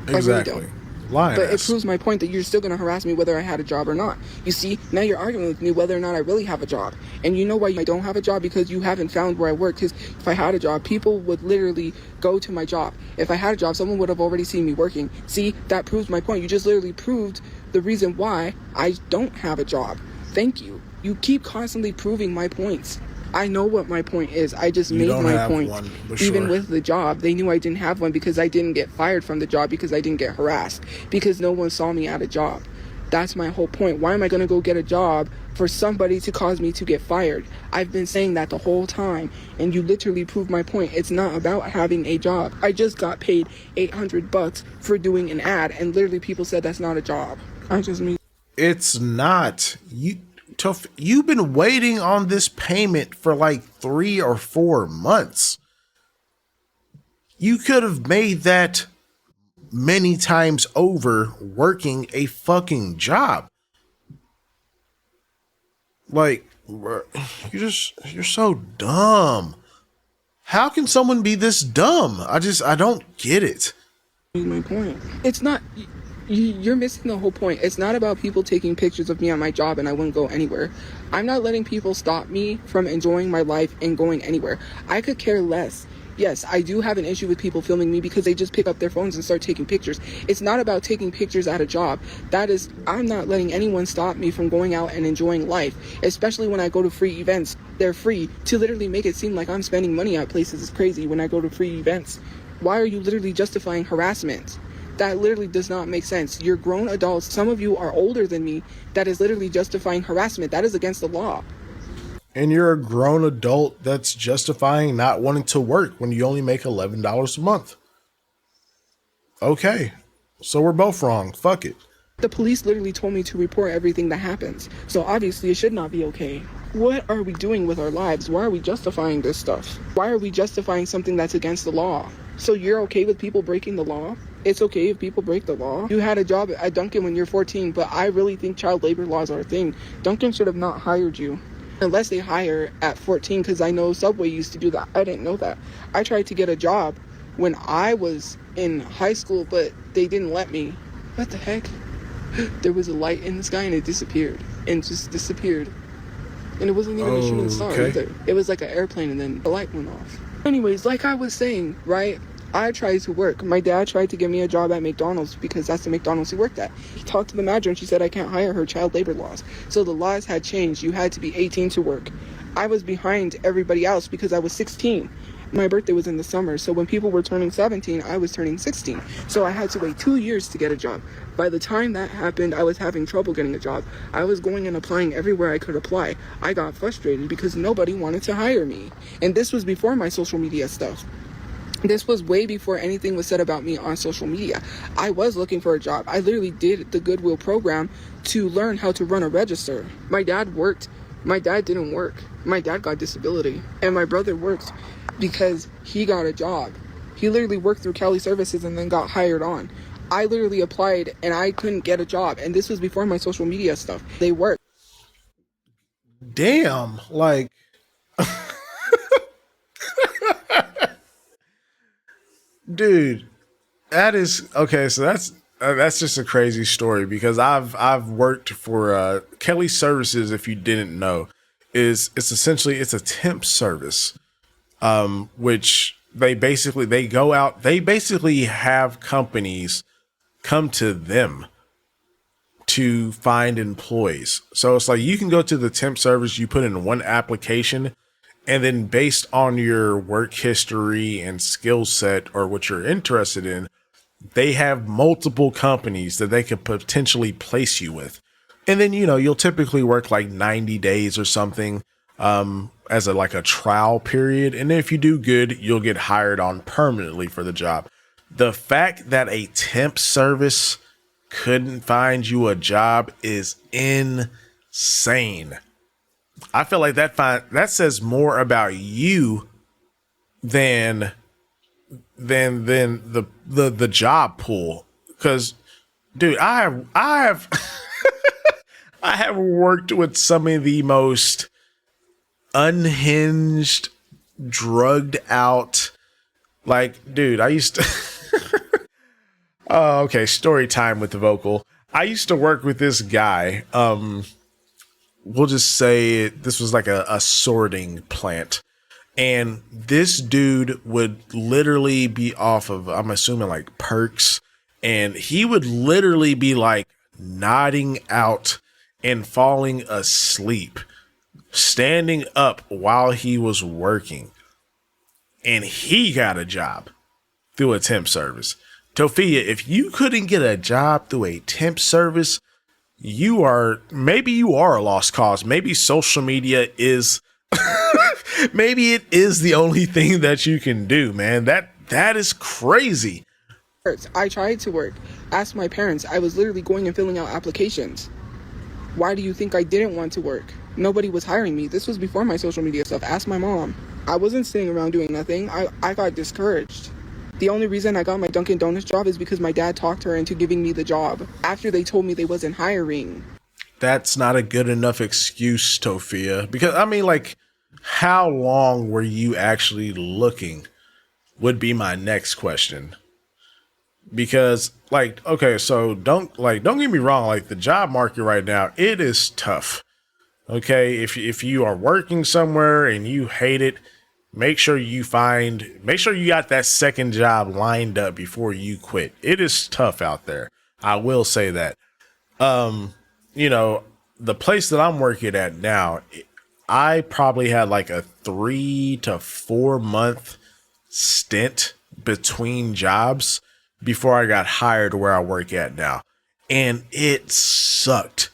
Exactly. I really don't. Lying. But it proves my point that you're still going to harass me whether I had a job or not. You see, now you're arguing with me whether or not I really have a job. And you know why I don't have a job? Because you haven't found where I work. Because if I had a job, people would literally go to my job. If I had a job, someone would have already seen me working. See, that proves my point. You just literally proved the reason why I don't have a job. Thank you. You keep constantly proving my points. I know what my point is. I just made my point. Even with the job, they knew I didn't have one because I didn't get fired from the job, because I didn't get harassed, because no one saw me at a job. That's my whole point. Why am I going to go get a job for somebody to cause me to get fired? I've been saying that the whole time, and you literally proved my point. It's not about having a job. I just got paid $800 for doing an ad, and literally people said that's not a job. It's not. You've been waiting on this payment for like 3 or 4 months. You could have made that many times over working a fucking job. Like, you're so dumb. How can someone be this dumb? I don't get it. My point. It's not... You're missing the whole point. It's not about people taking pictures of me at my job and I wouldn't go anywhere. I'm not letting people stop me from enjoying my life and going anywhere. I could care less. Yes, I do have an issue with people filming me because they just pick up their phones and start taking pictures. It's not about taking pictures at a job. I'm not letting anyone stop me from going out and enjoying life, especially when I go to free events. They're free. To literally make it seem like I'm spending money at places is crazy when I go to free events. Why are you literally justifying harassment? That literally does not make sense. You're grown adults. Some of you are older than me. That is literally justifying harassment. That is against the law. and you're a grown adult that's justifying not wanting to work when you only make $11 a month. Okay, so we're both wrong. Fuck it. The police literally told me to report everything that happens. So obviously it should not be okay. What are we doing with our lives? Why are we justifying this stuff? Why are we justifying something that's against the law? So you're okay with people breaking the law? It's okay if people break the law? You had a job at Dunkin' when you're 14, but I really think child labor laws are a thing. Dunkin' should have not hired you. Unless they hire at 14, because I know Subway used to do that. I didn't know that. I tried to get a job when I was in high school, but they didn't let me. What the heck? There was a light in the sky and it disappeared. And just disappeared. And it wasn't even a shooting star either. It was like an airplane and then the light went off. Anyways, like I was saying, right? I tried to work. My dad tried to get me a job at McDonald's because that's the McDonald's he worked at. He talked to the manager and she said I can't hire her, child labor laws. So the laws had changed. You had to be 18 to work. I was behind everybody else because I was 16. My birthday was in the summer, so when people were turning 17, I was turning 16. So I had to wait 2 years to get a job. By the time that happened, I was having trouble getting a job. I was going and applying everywhere I could apply. I got frustrated because nobody wanted to hire me. And this was before my social media stuff. This was way before anything was said about me on social media. I was looking for a job. I literally did the Goodwill program to learn how to run a register. My dad worked. My dad didn't work. My dad got disability. And my brother worked because he got a job. He literally worked through Cali Services and then got hired on. I literally applied and I couldn't get a job. And this was before my social media stuff. They worked. Damn, like... Dude, that is okay. So that's just a crazy story because I've worked for Kelly Services. If you didn't know, it's essentially it's a temp service, which they go out. They basically have companies come to them to find employees. So it's like you can go to the temp service, you put in one application. And then based on your work history and skill set or what you're interested in, they have multiple companies that they could potentially place you with. And then, you'll typically work like 90 days or something as a trial period. And then if you do good, you'll get hired on permanently for the job. The fact that a temp service couldn't find you a job is insane. I feel like that says more about you than the job pool. Because, dude, I have I have worked with some of the most unhinged, drugged out. Like, dude, I used to. Oh, okay. Story time with the Vokal. I used to work with this guy. We'll just say this was like a sorting plant. And this dude would literally be off of, I'm assuming like perks. And he would literally be like nodding out and falling asleep, standing up while he was working. And he got a job through a temp service. Tophia, if you couldn't get a job through a temp service, maybe you are a lost cause. Maybe social media is, maybe it is the only thing that you can do, man. That is crazy. I tried to work. Asked my parents. I was literally going and filling out applications. Why do you think I didn't want to work? Nobody was hiring me. This was before my social media stuff. Ask my mom. I wasn't sitting around doing nothing. I got discouraged. The only reason I got my Dunkin' Donuts job is because my dad talked her into giving me the job after they told me they wasn't hiring. That's not a good enough excuse, Tophia. Because, I mean, like, how long were you actually looking would be my next question. Because, like, okay, so don't get me wrong. Like, the job market right now, it is tough. Okay, if you are working somewhere and you hate it, make sure you got that second job lined up before you quit. It is tough out there. I will say that. The place that I'm working at now, I probably had like a 3 to 4 month stint between jobs before I got hired where I work at now. And it sucked.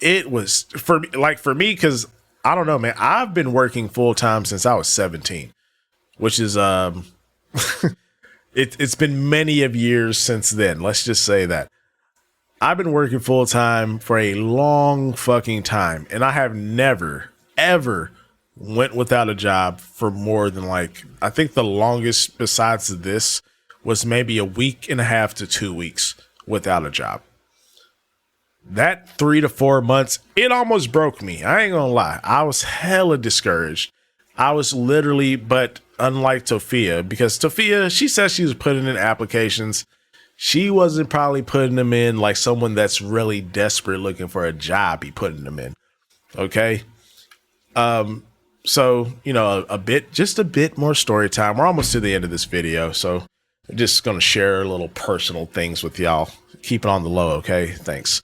It was for me, because I don't know, man. I've been working full time since I was 17, which is it's been many of years since then. Let's just say that. I've been working full time for a long fucking time, and I have never, ever went without a job for more than like, I think the longest besides this was maybe a week and a half to 2 weeks without a job. That 3 to 4 months, it almost broke me. I ain't gonna lie. I was hella discouraged. I was literally, but unlike Tophia, because Tophia, she said she was putting in applications. She wasn't probably putting them in like someone that's really desperate looking for a job be putting them in. Okay. So, you know, just a bit more story time. We're almost to the end of this video. So I'm just going to share little personal things with y'all. Keep it on the low. Okay. Thanks.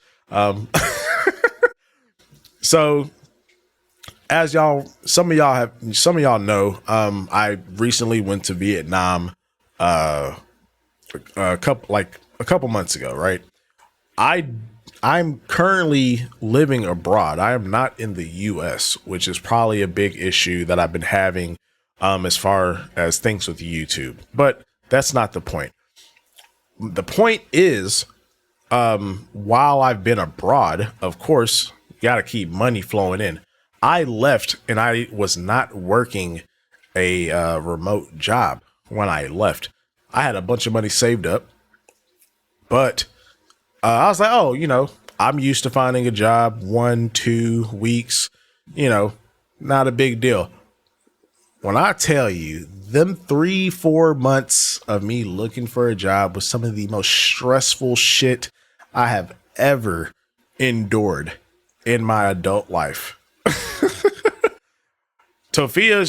So as some of y'all know, I recently went to Vietnam, a couple months ago, right? I'm currently living abroad. I am not in the US, which is probably a big issue that I've been having as far as things with YouTube. But that's not the point. The point is, while I've been abroad, of course, you got to keep money flowing in. I left and I was not working a remote job when I left. I had a bunch of money saved up, but I was like, oh, you know, I'm used to finding a job 1-2 weeks, you know, not a big deal. When I tell you, them 3-4 months of me looking for a job was some of the most stressful shit I have ever endured in my adult life. Tophia,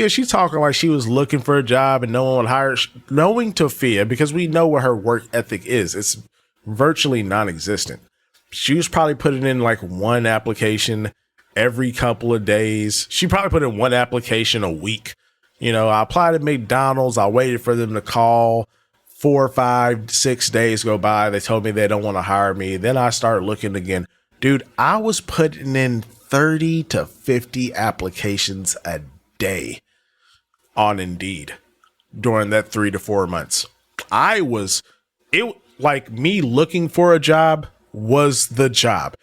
she's talking like she was looking for a job and no one would hire. Knowing Tophia, because we know what her work ethic is, it's virtually non-existent. She was probably putting in like one application every couple of days. She probably put in one application a week. You know, I applied at McDonald's. I waited for them to call. 4, 5, 6 days go by. They told me they don't want to hire me. Then I started looking again. Dude, I was putting in 30 to 50 applications a day on Indeed during that 3 to 4 months. Like me looking for a job was the job.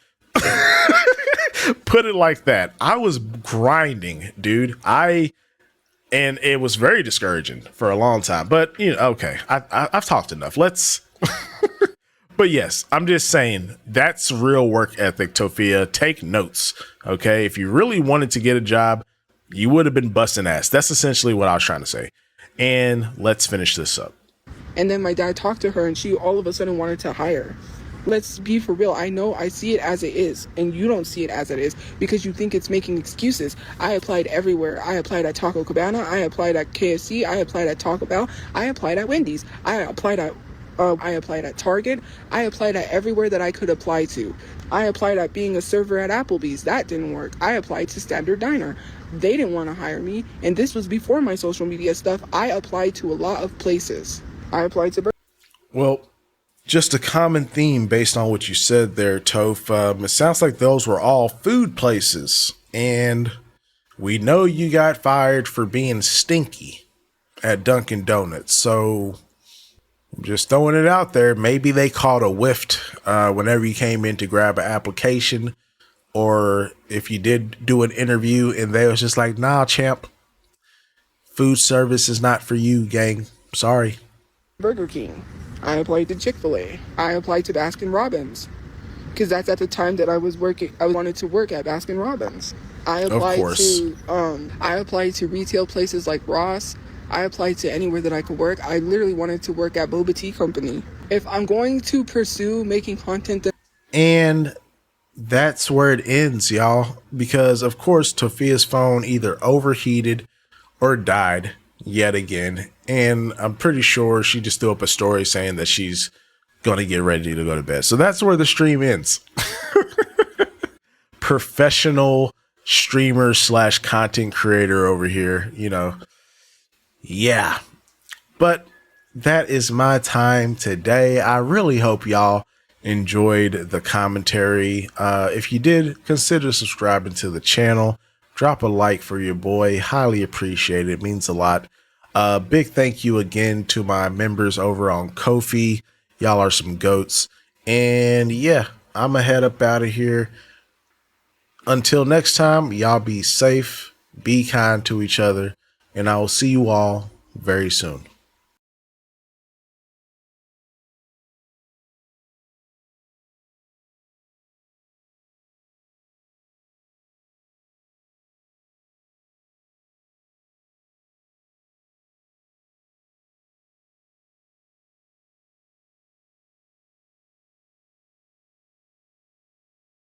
Put it like that. I was grinding, dude. And it was very discouraging for a long time, but you know, okay, I've talked enough. But yes, I'm just saying that's real work ethic, Tophia. Take notes, okay? If you really wanted to get a job, you would have been busting ass. That's essentially what I was trying to say. And let's finish this up. And then my dad talked to her and she all of a sudden wanted to hire. Let's be for real. I know I see it as it is, and you don't see it as it is because you think it's making excuses. I applied everywhere. I applied at Taco Cabana. I applied at KFC. I applied at Taco Bell. I applied at Wendy's. I applied at Target. I applied at everywhere that I could apply to. I applied at being a server at Applebee's. That didn't work. I applied to Standard Diner. They didn't want to hire me, and this was before my social media stuff. I applied to a lot of places. I applied to... Well, just a common theme based on what you said there, Toph. It sounds like those were all food places. And we know you got fired for being stinky at Dunkin' Donuts. So I'm just throwing it out there. Maybe they caught a whiff whenever you came in to grab an application. Or if you did do an interview and they was just like, nah, champ, food service is not for you, gang. Sorry. Burger King. I applied to Chick-fil-A. I applied to Baskin Robbins because that's at the time that I was working. I wanted to work at Baskin Robbins. I applied to retail places like Ross. I applied to anywhere that I could work. I literally wanted to work at Boba Tea Company. If I'm going to pursue making content, and that's where it ends, y'all, because of course Tophia's phone either overheated or died yet again. And I'm pretty sure she just threw up a story saying that she's going to get ready to go to bed. So that's where the stream ends. Professional streamer / content creator over here, you know. Yeah. But that is my time today. I really hope y'all enjoyed the commentary. If you did, consider subscribing to the channel. Drop a like for your boy. Highly appreciate it. It means a lot. Big thank you again to my members over on Ko-fi. Y'all are some goats. And yeah, I'm going to head up out of here. Until next time, y'all be safe, be kind to each other, and I will see you all very soon.